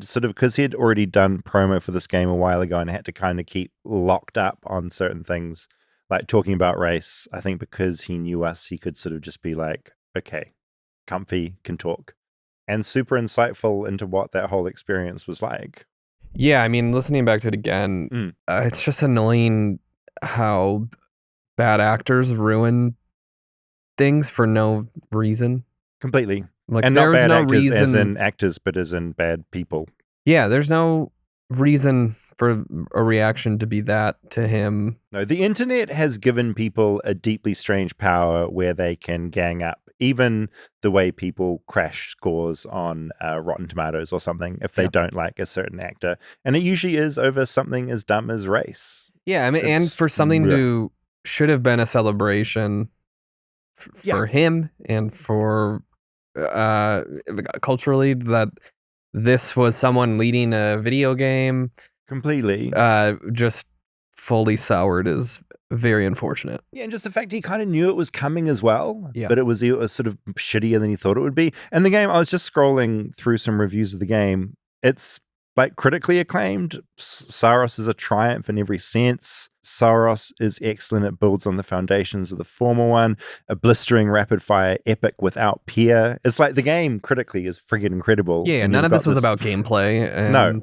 B: sort of, because he'd already done promo for this game a while ago and had to kind of keep locked up on certain things, like talking about race. I think because he knew us, he could sort of just be like, okay, comfy, can talk. And super insightful into what that whole experience was like.
D: Yeah, I mean, listening back to it again, it's just annoying how bad actors ruin things for no reason.
B: Completely.
D: Like,
B: and not bad
D: no
B: actors
D: reason,
B: as in actors, but as in bad people.
D: Yeah, there's no reason for a reaction to be that to him.
B: No, the internet has given people a deeply strange power where they can gang up even the way people crash scores on Rotten Tomatoes or something if they don't like a certain actor. And it usually is over something as dumb as race.
D: Yeah, I mean, and for something to should have been a celebration for him and for culturally, that this was someone leading a video game
B: completely
D: just fully soured is very unfortunate.
B: Yeah, and just the fact he kind of knew it was coming as well, but it was sort of shittier than he thought it would be. And the game, I was just scrolling through some reviews of the game. It's like critically acclaimed. Saros is a triumph in every sense. Saros is excellent. It builds on the foundations of the former one. A blistering rapid fire epic without peer. It's like the game critically is friggin' incredible.
D: Yeah, none of this was about gameplay. And
B: no.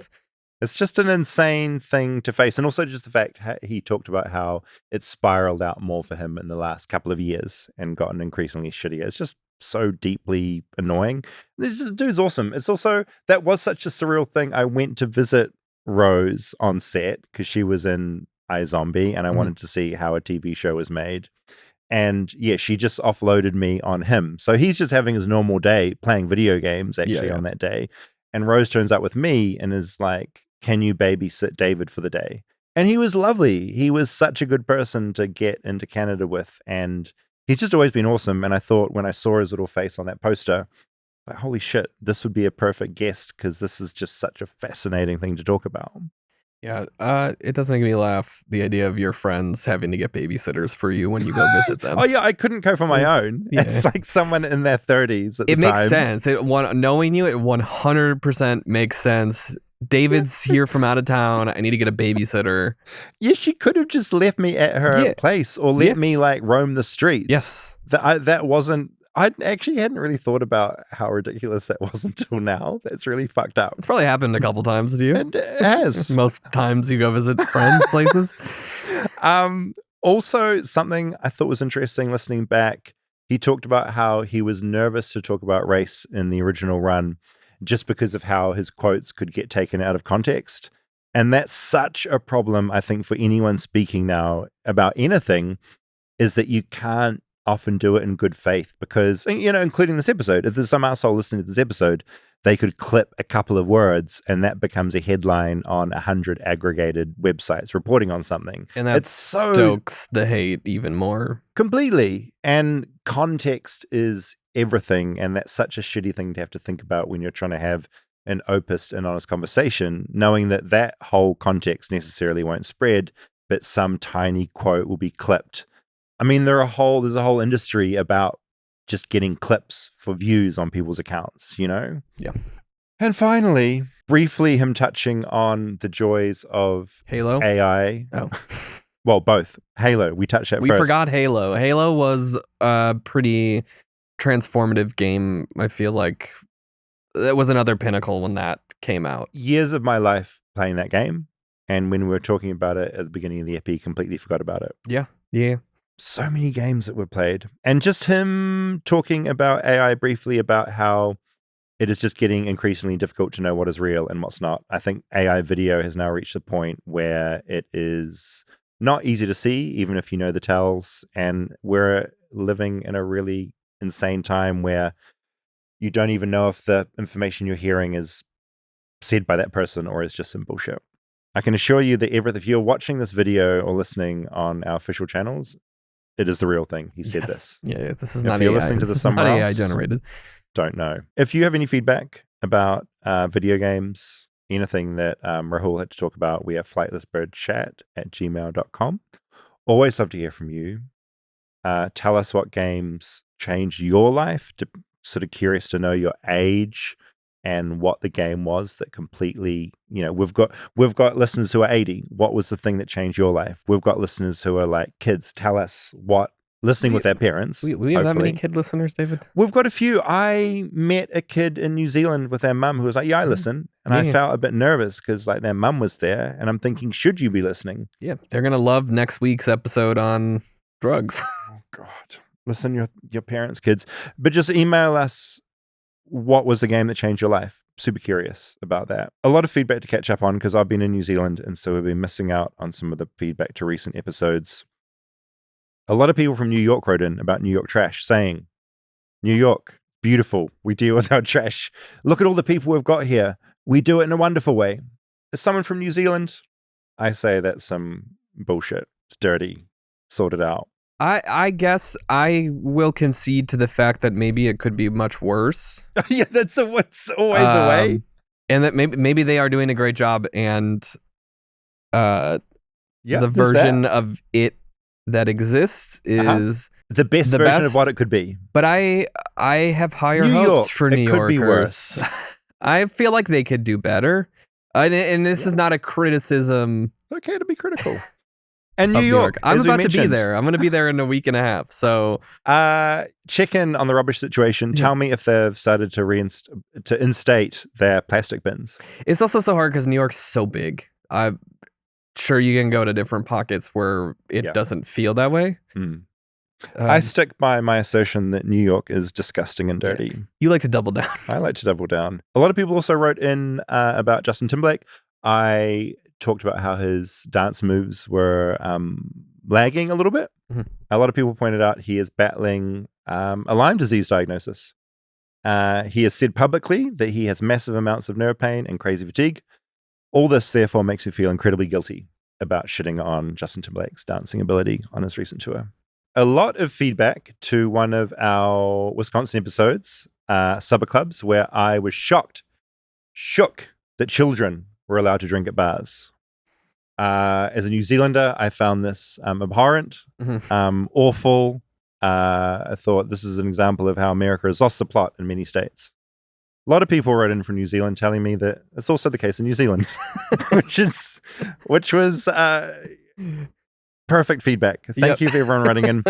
B: It's just an insane thing to face. And also just the fact he talked about how it spiraled out more for him in the last couple of years and gotten increasingly shittier. It's just so deeply annoying. This dude's awesome. It's also, that was such a surreal thing. I went to visit Rose on set because she was in iZombie and I wanted to see how a TV show was made. And yeah, she just offloaded me on him. So he's just having his normal day playing video games actually on that day. And Rose turns up with me and is like, can you babysit David for the day? And he was lovely. He was such a good person to get into Canada with. And he's just always been awesome. And I thought when I saw his little face on that poster, like, holy shit, this would be a perfect guest because this is just such a fascinating thing to talk about.
D: Yeah, it does make me laugh, the idea of your friends having to get babysitters for you when you go visit them.
B: Oh yeah, I couldn't go for my own.
D: Yeah.
B: It's like someone in their 30s at the
D: It makes
B: time.
D: sense. Knowing you, it 100% makes sense. David's here from out of town. I need to get a babysitter.
B: Yeah, she could have just left me at her place or let me like roam the streets.
D: Yes.
B: That wasn't. I actually hadn't really thought about how ridiculous that was until now. That's really fucked up.
D: It's probably happened a couple times to you.
B: And it has.
D: Most times you go visit friends' places.
B: Also, something I thought was interesting listening back, he talked about how he was nervous to talk about race in the original run just because of how his quotes could get taken out of context. And that's such a problem, I think, for anyone speaking now about anything, is that you can't often do it in good faith because, you know, including this episode, if there's some asshole listening to this episode, they could clip a couple of words and that becomes a headline on 100 aggregated websites reporting on something.
D: And that stokes the hate even more.
B: Completely. And context is everything. And that's such a shitty thing to have to think about when you're trying to have an opus and honest conversation, knowing that that whole context necessarily won't spread, but some tiny quote will be clipped. I mean, there's a whole industry about just getting clips for views on people's accounts, you know?
D: Yeah.
B: And finally, briefly him touching on the joys of
D: Halo
B: AI.
D: Oh.
B: Well, both. Halo, we touched that
D: we
B: first.
D: We forgot Halo. Halo was a pretty transformative game, I feel like. That was another pinnacle when that came out.
B: Years of my life playing that game. And when we were talking about it at the beginning of the EP, completely forgot about it.
D: Yeah. Yeah.
B: So many games that were played. And just him talking about AI briefly, about how it is just getting increasingly difficult to know what is real and what's not. I think AI video has now reached a point where it is not easy to see, even if you know the tells. And we're living in a really insane time where you don't even know if the information you're hearing is said by that person or is just some bullshit. I can assure you that if you're watching this video or listening on our official channels, it is the real thing. He said this.
D: Yeah, this is
B: if
D: not
B: you're
D: AI.
B: listening to
D: this
B: this
D: is
B: somewhere
D: not
B: else,
D: AI generated.
B: Don't know. If you have any feedback about video games, anything that Rahul had to talk about, we have flightlessbirdchat@gmail.com. Always love to hear from you. Tell us what games changed your life. Sort of curious to know your age and what the game was that completely, you know, we've got listeners who are 80. What was the thing that changed your life? We've got listeners who are like kids. Tell us what, listening with their parents.
D: We have that many kid listeners, David?
B: We've got a few. I met a kid in New Zealand with their mum who was like, yeah, I listen. And I felt a bit nervous because like their mum was there. And I'm thinking, should you be listening?
D: Yeah, they're going to love next week's episode on drugs.
B: Oh, God. Listen, your parents' kids. But just email us, what was the game that changed your life? Super curious about that. A lot of feedback to catch up on because I've been in New Zealand and so we've been missing out on some of the feedback to recent episodes. A lot of people from New York wrote in about New York trash saying, New York, beautiful. We deal with our trash. Look at all the people we've got here. We do it in a wonderful way. Is someone from New Zealand? I say that's some bullshit. It's dirty. Sort it out.
D: I guess I will concede to the fact that maybe it could be much worse.
B: Yeah, that's what's always a way.
D: And that maybe they are doing a great job, and the version of it that exists is
B: the best version of what it could be.
D: But I have higher
B: New
D: hopes
B: York,
D: for
B: it
D: New
B: could be
D: Yorkers.
B: worse.
D: I feel like they could do better. And this is not a criticism.
B: Okay to be critical. And New
D: York. I'm about to be
B: mentioned.
D: there. I'm going to be there in a week and a half. So
B: check in on the rubbish situation. Tell me if they've started to instate their plastic bins.
D: It's also so hard because New York's so big. I'm sure you can go to different pockets where it doesn't feel that way.
B: I stick by my assertion that New York is disgusting and dirty.
D: Yeah. You like to double down.
B: I like to double down. A lot of people also wrote in about Justin Timberlake. I talked about how his dance moves were lagging a little bit. Mm-hmm. A lot of people pointed out he is battling a Lyme disease diagnosis. He has said publicly that he has massive amounts of nerve pain and crazy fatigue. All this, therefore, makes me feel incredibly guilty about shitting on Justin Timberlake's dancing ability on his recent tour. A lot of feedback to one of our Wisconsin episodes, Supper Clubs, where I was shook that children were allowed to drink at bars. As a New Zealander, I found this abhorrent, awful. I thought this is an example of how America has lost the plot in many states. A lot of people wrote in from New Zealand telling me that it's also the case in New Zealand, which was perfect feedback. Thank you for everyone writing in.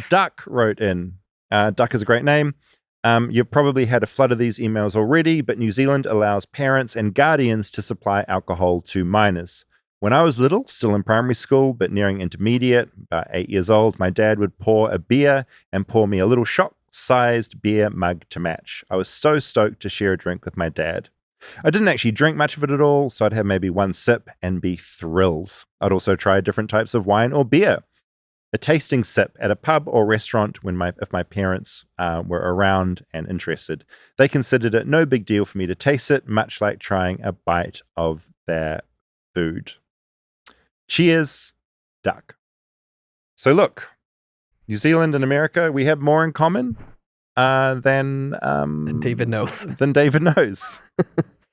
B: Duck wrote in. Duck is a great name. You've probably had a flood of these emails already, but New Zealand allows parents and guardians to supply alcohol to minors. When I was little, still in primary school, but nearing intermediate, about 8 years old, my dad would pour a beer and pour me a little shot-sized beer mug to match. I was so stoked to share a drink with my dad. I didn't actually drink much of it at all, so I'd have maybe one sip and be thrilled. I'd also try different types of wine or beer. A tasting sip at a pub or restaurant if my parents were around and interested. They considered it no big deal for me to taste it, much like trying a bite of their food. Cheers, Duck. So look, New Zealand and America, we have more in common than
D: David knows.
B: Than David knows.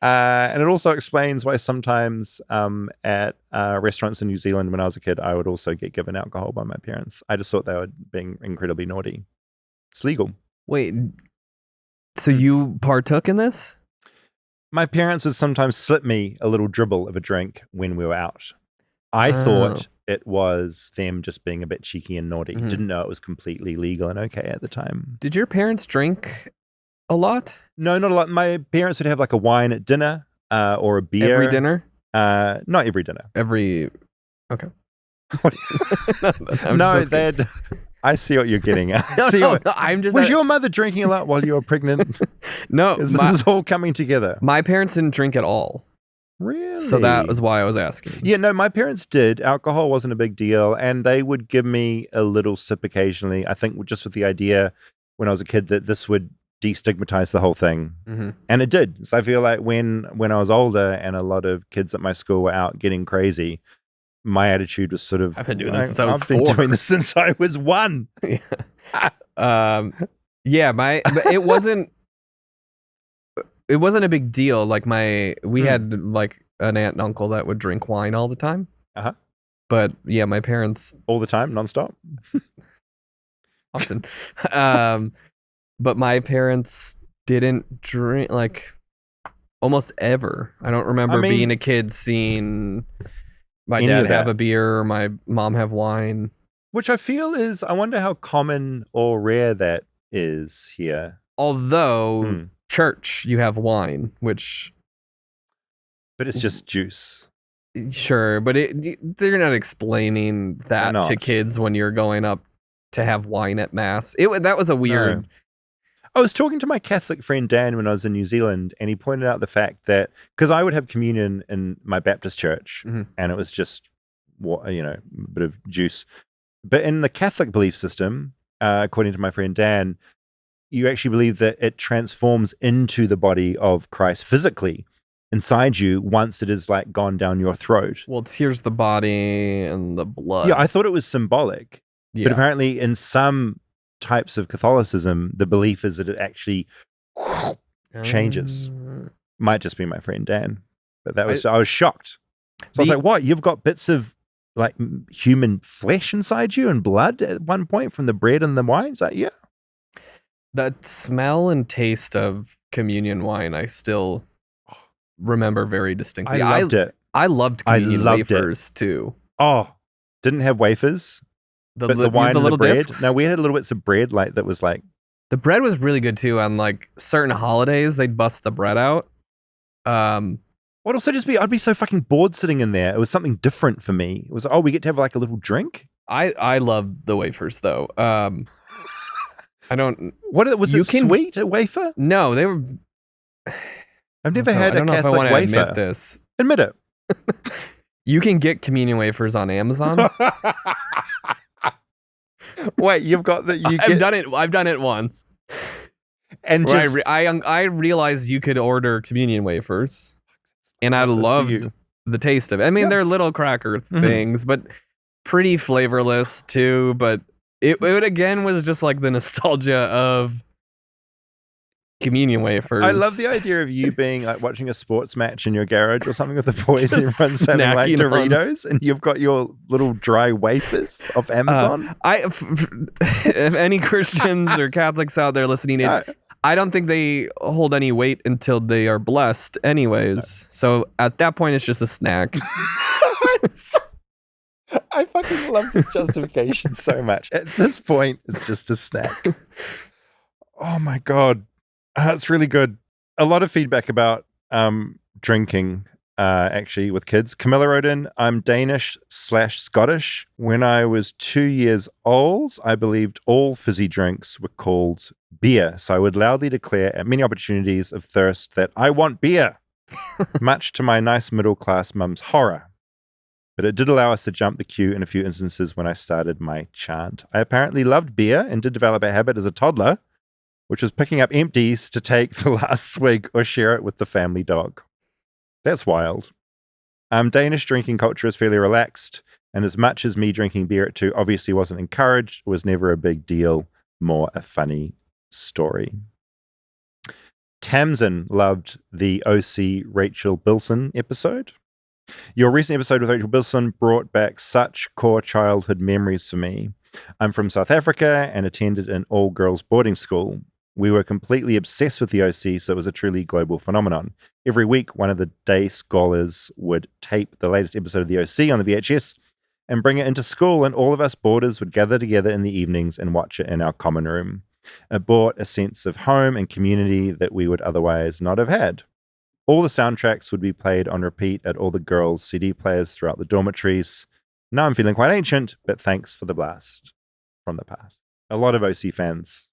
B: And it also explains why sometimes at restaurants in New Zealand when I was a kid, I would also get given alcohol by my parents. I just thought they were being incredibly naughty. It's legal.
D: Wait, so you partook in this?
B: My parents would sometimes slip me a little dribble of a drink when we were out. I thought it was them just being a bit cheeky and naughty. Didn't know it was completely legal and okay at the time.
D: Did your parents drink a lot?
B: No, not a lot. My parents would have like a wine at dinner or a beer.
D: Every dinner?
B: Not every dinner.
D: Okay.
B: No, they'd... I see what you're getting at.
D: I'm just...
B: Was your mother drinking a lot while you were pregnant?
D: No.
B: This is all coming together.
D: My parents didn't drink at all.
B: Really?
D: So that was why I was asking.
B: Yeah, no, my parents did. Alcohol wasn't a big deal, and they would give me a little sip occasionally. I think just with the idea when I was a kid that this would destigmatize the whole thing. And it did. So I feel like when I was older and a lot of kids at my school were out getting crazy, my attitude was sort of,
D: I've been doing this since I was 4.
B: I've been doing this since I was 1.
D: It wasn't a big deal. Like we had like an aunt and uncle that would drink wine all the time. But yeah, my parents
B: all the time, nonstop.
D: Often. But my parents didn't drink like almost ever. I don't remember being a kid seeing my dad have a beer or my mom have wine.
B: Which I feel is, I wonder how common or rare that is here.
D: Although church, you have wine, which...
B: But it's just juice.
D: Sure, but they're not explaining that to kids when you're going up to have wine at mass. That was a weird...
B: No. I was talking to my Catholic friend Dan when I was in New Zealand, and he pointed out the fact that, because I would have communion in my Baptist church, and it was just, a bit of juice. But in the Catholic belief system, according to my friend Dan, you actually believe that it transforms into the body of Christ physically inside you once it is like gone down your throat.
D: Well, here's the body and the blood.
B: Yeah, I thought it was symbolic. Yeah. But apparently in some types of Catholicism, the belief is that it actually changes. Might just be my friend Dan, but I was shocked. So I was like, "What? You've got bits of like human flesh inside you and blood at one point from the bread and the wine?" It's like, yeah.
D: That smell and taste of communion wine, I still remember very distinctly.
B: I loved it.
D: I loved communion wafers too.
B: Oh, didn't have wafers. But the wine and the bread. Discs? No, we had little bits of bread that was like...
D: The bread was really good too. On like certain holidays, they'd bust the bread out.
B: What also I'd be so fucking bored sitting in there. It was something different for me. It was, we get to have like a little drink?
D: I love the wafers though. I don't...
B: Was it sweet, a wafer?
D: No, they were...
B: I've never had a Catholic wafer. I
D: admit this.
B: Admit it.
D: You can get communion wafers on Amazon.
B: Wait, you've got that?
D: I've done it once,
B: and just
D: I realized you could order communion wafers, and I loved the taste of it. I mean, they're little cracker things, but pretty flavorless too. But it again was just like the nostalgia of communion wafers.
B: I love the idea of you being like watching a sports match in your garage or something with the boys and everyone's having like
D: snacking on-
B: Doritos and you've got your little dry wafers of Amazon.
D: If any Christians or Catholics out there listening in, I don't think they hold any weight until they are blessed anyways. So at that point, it's just a snack.
B: I fucking love this justification so much. At this point, it's just a snack. Oh my God. That's really good. A lot of feedback about drinking, actually, with kids. Camilla wrote in, I'm Danish/Scottish. When I was 2 years old, I believed all fizzy drinks were called beer. So I would loudly declare at many opportunities of thirst that I want beer, much to my nice middle-class mum's horror. But it did allow us to jump the queue in a few instances when I started my chant. I apparently loved beer and did develop a habit as a toddler, which was picking up empties to take the last swig or share it with the family dog. That's wild. Danish drinking culture is fairly relaxed, and as much as me drinking beer at 2 obviously wasn't encouraged, it was never a big deal, more a funny story. Tamsin loved the OC Rachel Bilson episode. Your recent episode with Rachel Bilson brought back such core childhood memories for me. I'm from South Africa and attended an all-girls boarding school. We were completely obsessed with the OC, so it was a truly global phenomenon. Every week, one of the day scholars would tape the latest episode of the OC on the VHS and bring it into school, and all of us boarders would gather together in the evenings and watch it in our common room. It brought a sense of home and community that we would otherwise not have had. All the soundtracks would be played on repeat at all the girls' CD players throughout the dormitories. Now I'm feeling quite ancient, but thanks for the blast from the past. A lot of OC fans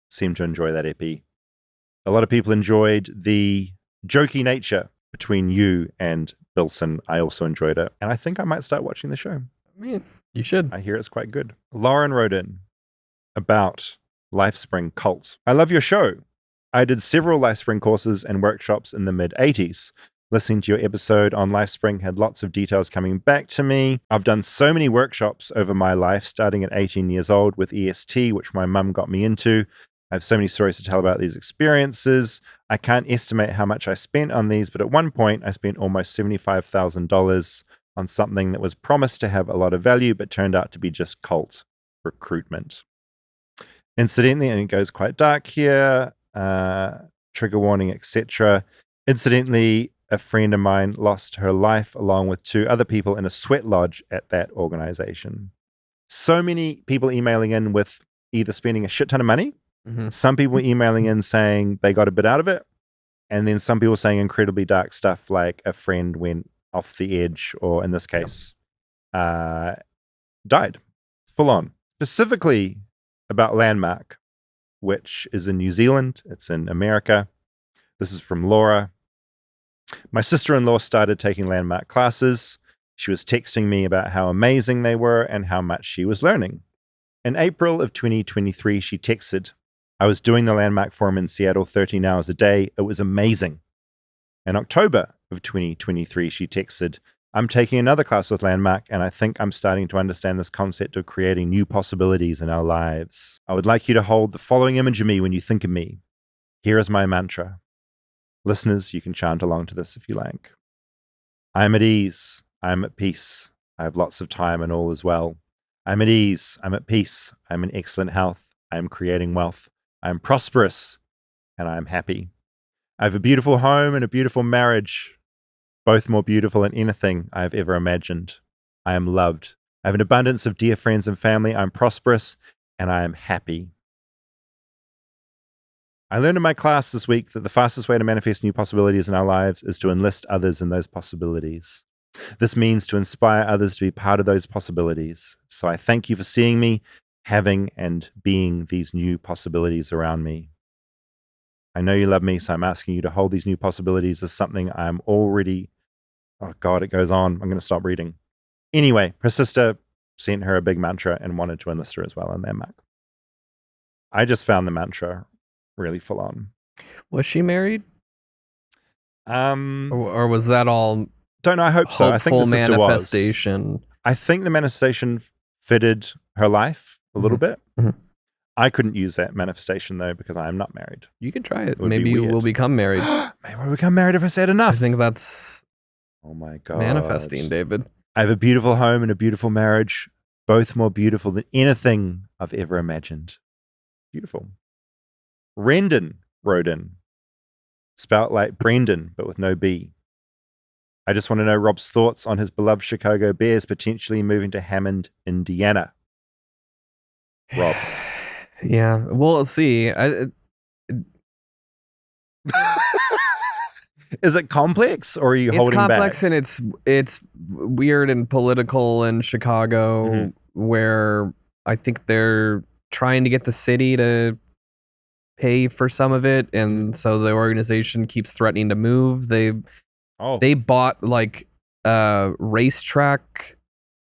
B: seem to enjoy that epi. A lot of people enjoyed the jokey nature between you and Bilson. I also enjoyed it, and I think I might start watching the show.
D: I mean, you should.
B: I hear it's quite good. Lauren wrote in about LifeSpring Cult. I love your show. I did several LifeSpring courses and workshops in the mid-80s. Listening to your episode on LifeSpring had lots of details coming back to me. I've done so many workshops over my life, starting at 18 years old with EST, which my mum got me into. I have so many stories to tell about these experiences. I can't estimate how much I spent on these, but at one point I spent almost $75,000 on something that was promised to have a lot of value, but turned out to be just cult recruitment. Incidentally, and it goes quite dark here, trigger warning, etc. Incidentally, a friend of mine lost her life along with 2 other people in a sweat lodge at that organization. So many people emailing in with either spending a shit ton of money, some people emailing in saying they got a bit out of it, and then some people saying incredibly dark stuff like a friend went off the edge, or in this case, died full on. Specifically about Landmark, which is in New Zealand. It's in America. This is from Laura. My sister-in-law started taking Landmark classes. She was texting me about how amazing they were and how much she was learning. In April of 2023, she texted, I was doing the Landmark Forum in Seattle 13 hours a day. It was amazing. In October of 2023, she texted, I'm taking another class with Landmark, and I think I'm starting to understand this concept of creating new possibilities in our lives. I would like you to hold the following image of me when you think of me. Here is my mantra. Listeners, you can chant along to this if you like. I am at ease. I am at peace. I have lots of time and all is well. I am at ease. I'm at peace. I'm in excellent health. I am creating wealth. I am prosperous, and I am happy. I have a beautiful home and a beautiful marriage, both more beautiful than anything I have ever imagined. I am loved. I have an abundance of dear friends and family. I am prosperous, and I am happy. I learned in my class this week that the fastest way to manifest new possibilities in our lives is to enlist others in those possibilities. This means to inspire others to be part of those possibilities. So I thank you for seeing me, having and being these new possibilities around me. I know you love me, so I'm asking you to hold these new possibilities as something I'm already... Oh God, it goes on. I'm going to stop reading. Anyway, her sister sent her a big mantra and wanted to enlist her as well in their Mac. I just found the mantra really full on.
D: Was she married? Or was that all?
B: Don't know. I hope so. I think the sister
D: manifestation.
B: I think the manifestation fitted her life a little bit. I couldn't use that manifestation though because I am not married.
D: You can try it.
B: It would
D: Maybe
B: be
D: you
B: weird.
D: will become married.
B: Maybe we'll become married if I said enough.
D: I think that's
B: Oh my God.
D: manifesting, David.
B: I have a beautiful home and a beautiful marriage, both more beautiful than anything I've ever imagined. Beautiful. Rendon wrote in, spelt like Brendan, but with no B. I just want to know Rob's thoughts on his beloved Chicago Bears potentially moving to Hammond, Indiana. Rob.
D: Yeah, we'll see.
B: Is it complex or are you
D: It's
B: holding
D: complex
B: back?
D: and it's weird and political in Chicago, where I think they're trying to get the city to pay for some of it, and so the organization keeps threatening to move. They bought like a racetrack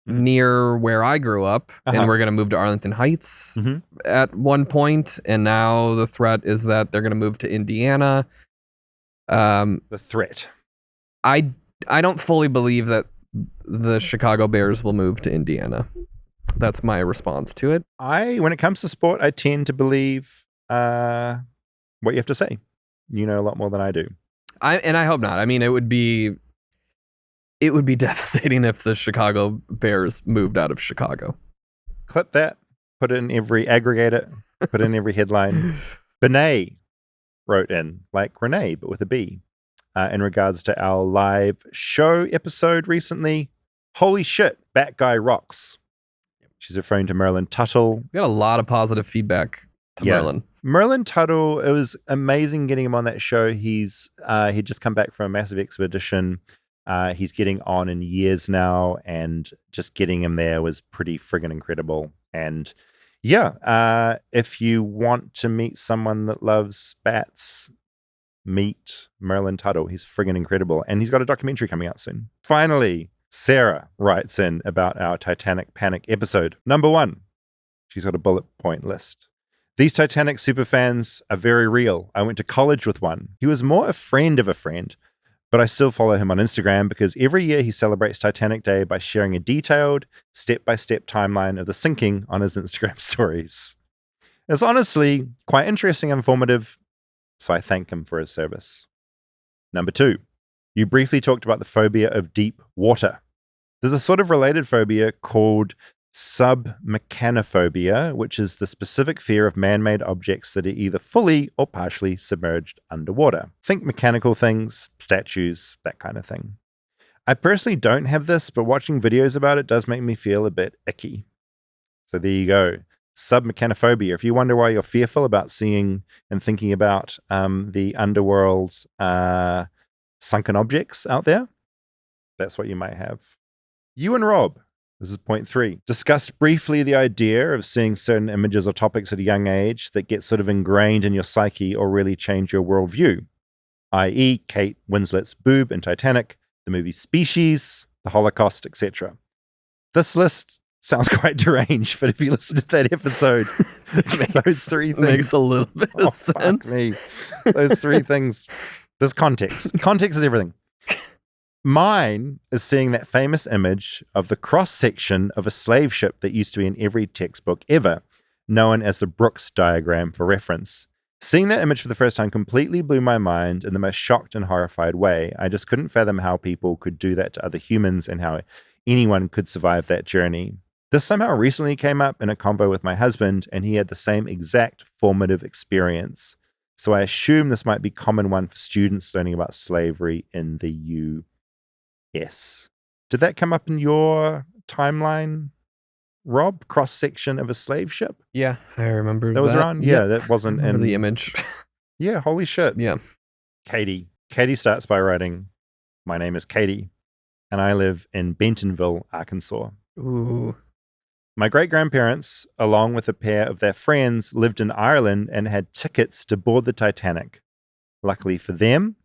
D: near where I grew up, and we're gonna move to Arlington Heights at one point, and now the threat is that they're gonna move to Indiana.
B: The threat.
D: I don't fully believe that the Chicago Bears will move to Indiana. That's my response to it.
B: When it comes to sport, I tend to believe what you have to say. You know a lot more than I do.
D: I hope not. I mean, it would be devastating if the Chicago Bears moved out of Chicago.
B: Clip that, put it in aggregate it, put it in every headline. Benet wrote in, like Renee, but with a B, in regards to our live show episode recently. Holy shit, Bat Guy rocks. She's referring to Merlin Tuttle.
D: We got a lot of positive feedback to Merlin.
B: Merlin Tuttle, it was amazing getting him on that show. He'd just come back from a massive expedition. He's getting on in years now, and just getting him there was pretty friggin' incredible. And if you want to meet someone that loves bats, meet Merlin Tuttle. He's friggin' incredible. And he's got a documentary coming out soon. Finally, Sarah writes in about our Titanic Panic episode. Number 1, she's got a bullet point list. These Titanic superfans are very real. I went to college with one. He was more a friend of a friend, but I still follow him on Instagram because every year he celebrates Titanic Day by sharing a detailed, step-by-step timeline of the sinking on his Instagram stories. It's honestly quite interesting and informative, so I thank him for his service. Number 2, you briefly talked about the phobia of deep water. There's a sort of related phobia called submechanophobia, which is the specific fear of man-made objects that are either fully or partially submerged underwater. Think mechanical things, statues, that kind of thing. I personally don't have this, but watching videos about it does make me feel a bit icky. So there you go. Submechanophobia. If you wonder why you're fearful about seeing and thinking about the underworld's sunken objects out there, that's what you might have. You and Rob, this is point 3, discussed briefly the idea of seeing certain images or topics at a young age that get sort of ingrained in your psyche or really change your worldview, i.e. Kate Winslet's boob in Titanic, the movie Species, the Holocaust, etc. This list sounds quite deranged, but if you listen to that episode, those 3 things...
D: Makes a little bit of sense.
B: Fuck me. Those 3 things, there's context. Context is everything. Mine is seeing that famous image of the cross-section of a slave ship that used to be in every textbook ever, known as the Brooks diagram for reference. Seeing that image for the first time completely blew my mind in the most shocked and horrified way. I just couldn't fathom how people could do that to other humans and how anyone could survive that journey. This somehow recently came up in a convo with my husband, and he had the same exact formative experience. So I assume this might be a common one for students learning about slavery in the U.S. Did that come up in your timeline, Rob? Cross-section of a slave ship?
D: Yeah, I remember
B: that was around? Yeah, that wasn't in
D: the image.
B: Yeah, holy shit.
D: Yeah.
B: Katie starts by writing, my name is Katie, and I live in Bentonville, Arkansas.
D: Ooh.
B: My great-grandparents, along with a pair of their friends, lived in Ireland and had tickets to board the Titanic. Luckily for them,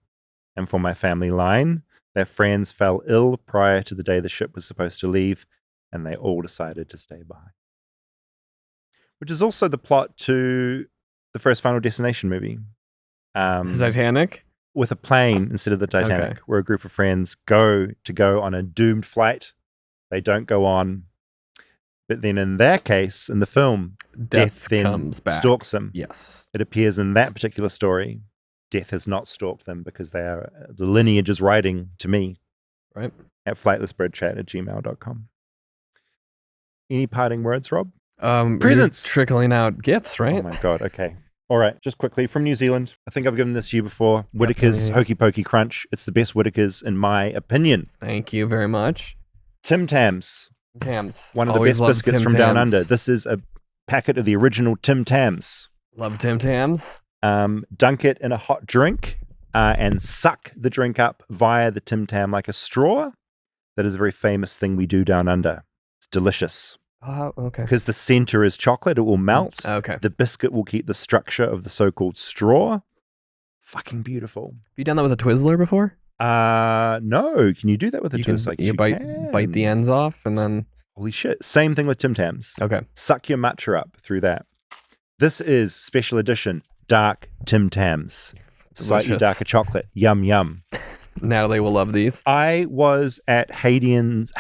B: and for my family line, their friends fell ill prior to the day the ship was supposed to leave, and they all decided to stay behind. Which is also the plot to the first Final Destination movie.
D: Titanic?
B: With a plane instead of the Titanic, where a group of friends go on a doomed flight. They don't go on. But then in their case, in the film,
D: Death
B: then
D: comes back.
B: stalks them.
D: Yes.
B: It appears in that particular story, Death has not stalked them because the lineage is writing to me.
D: Right.
B: At flightlessbirdchat@gmail.com. Any parting words, Rob?
D: Presents. Trickling out gifts, right?
B: Oh my God. Okay. All right. Just quickly from New Zealand. I think I've given this to you before. Whittaker's Hokey Pokey Crunch. It's the best Whittaker's in my opinion.
D: Thank you very much.
B: Tams.
D: Tams.
B: One of the best biscuits from Down Under. This is a packet of the original Tim Tams.
D: Love Tim Tams.
B: Dunk it in a hot drink and suck the drink up via the Tim Tam like a straw. That is a very famous thing we do down under. It's delicious.
D: Oh, okay.
B: Because the center is chocolate, it will melt.
D: Okay.
B: The biscuit will keep the structure of the so-called straw. Fucking beautiful.
D: Have you done that with a Twizzler before?
B: No. Can you do that with a Twizzler?
D: You bite the ends off and then...
B: Holy shit. Same thing with Tim Tams.
D: Okay.
B: Suck your matcha up through that. This is special edition Dark Tim Tams. Slightly darker chocolate. Yum, yum.
D: Natalie will love these.
B: I was at Hayden's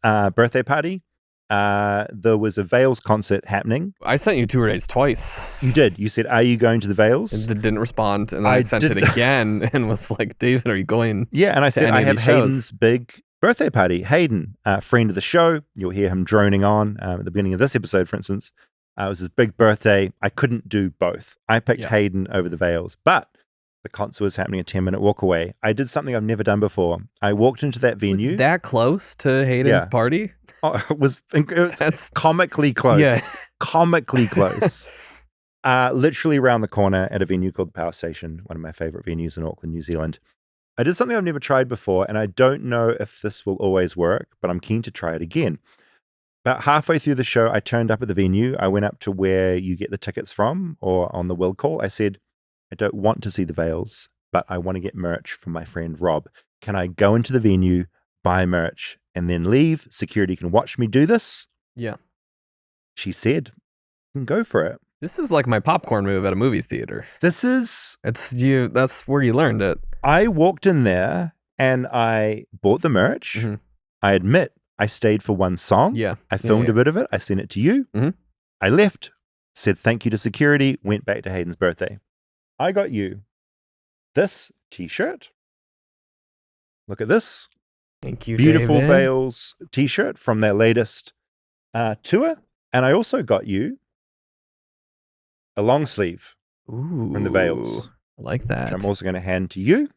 B: birthday party. There was a Veils concert happening.
D: I sent you tour dates twice.
B: You did. You said, "Are you going to the Veils?"
D: It didn't respond, and I sent it again and was like, "David, are you going?"
B: Yeah, and I said, "I have
D: shows?
B: Hayden's big birthday party." Hayden, friend of the show, you'll hear him droning on at the beginning of this episode, for instance. It was his big birthday. I couldn't do both. I picked Hayden over the Veils, but the concert was happening a 10-minute walk away. I did something I've never done before. I walked into that venue.
D: Was that close to Hayden's party?
B: Oh, it was comically close.
D: Yeah.
B: Comically close. Literally around the corner at a venue called the Power Station, one of my favorite venues in Auckland, New Zealand. I did something I've never tried before, and I don't know if this will always work, but I'm keen to try it again. About halfway through the show, I turned up at the venue. I went up to where you get the tickets from or on the will call. I said, I don't want to see the Veils, but I want to get merch from my friend Rob. Can I go into the venue, buy merch, and then leave? Security can watch me do this.
D: Yeah.
B: She said, you can go for it.
D: This is like my popcorn move at a movie theater.
B: This is...
D: That's where you learned it.
B: I walked in there and I bought the merch.
D: Mm-hmm.
B: I admit I stayed for one song.
D: Yeah.
B: I filmed a bit of it. I sent it to you.
D: Mm-hmm.
B: I left, said thank you to security, went back to Hayden's birthday. I got you this t-shirt. Look at this.
D: Thank you,
B: Beautiful
D: David.
B: Veils t-shirt from their latest tour. And I also got you a long sleeve from the Veils.
D: I like that.
B: Which I'm also going to hand to you.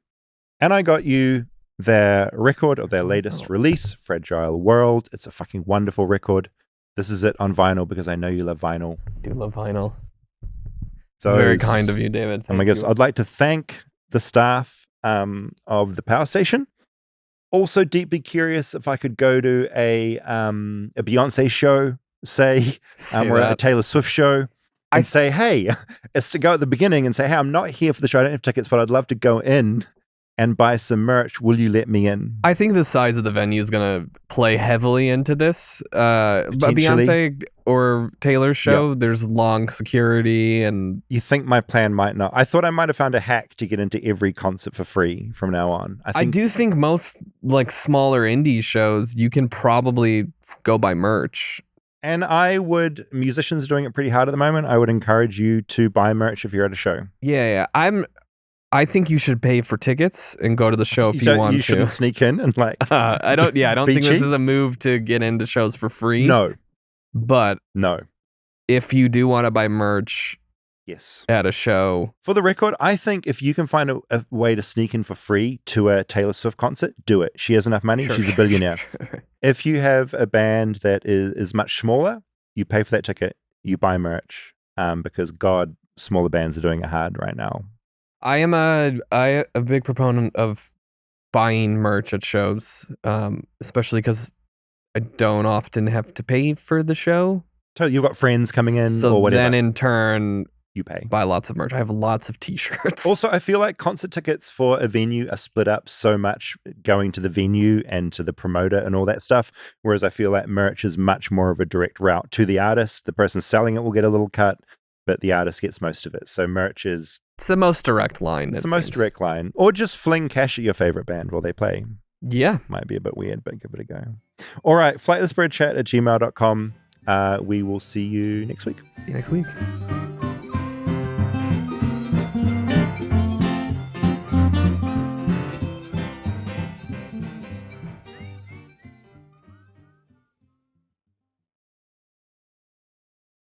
B: And I got you their record of their latest release, Fragile World. It's a fucking wonderful record. This is it on vinyl because I know you love vinyl.
D: I do love vinyl. It's very kind of you, David.
B: Thank you. I'd like to thank the staff of the Power Station. Also deeply curious if I could go to a Beyonce show, say or a Taylor Swift show, and say, hey, it's to go at the beginning and say, hey, I'm not here for the show. I don't have tickets, but I'd love to go in and buy some merch. Will you let me in?
D: I think the size of the venue is going to play heavily into this. But Beyonce or Taylor's show, there's long security and...
B: You think my plan might not. I thought I might have found a hack to get into every concert for free from now on.
D: I do think most like smaller indie shows, you can probably go buy merch.
B: And musicians are doing it pretty hard at the moment. I would encourage you to buy merch if you're at a show.
D: Yeah. I think you should pay for tickets and go to the show if you want to.
B: You shouldn't sneak in and like.
D: I don't think this is a move to get into shows for free.
B: No.
D: But
B: no.
D: If you do want to buy merch,
B: yes,
D: at a show.
B: For the record, I think if you can find a way to sneak in for free to a Taylor Swift concert, do it. She has enough money. She's a billionaire. Sure. If you have a band that is much smaller, you pay for that ticket. You buy merch because God, smaller bands are doing it hard right now.
D: I am a big proponent of buying merch at shows, especially because I don't often have to pay for the show.
B: So you've got friends coming in or whatever.
D: Then in turn,
B: you pay.
D: Buy lots of merch. I have lots of t-shirts.
B: Also, I feel like concert tickets for a venue are split up so much going to the venue and to the promoter and all that stuff. Whereas I feel like merch is much more of a direct route to the artist. The person selling it will get a little cut, but the artist gets most of it. So merch is...
D: It's the most direct line.
B: It's the most direct line. Or just fling cash at your favorite band while they play.
D: Yeah.
B: Might be a bit weird, but give it a go. All right. flightlessbirdchat@gmail.com. We will see you next week.
D: See you next week.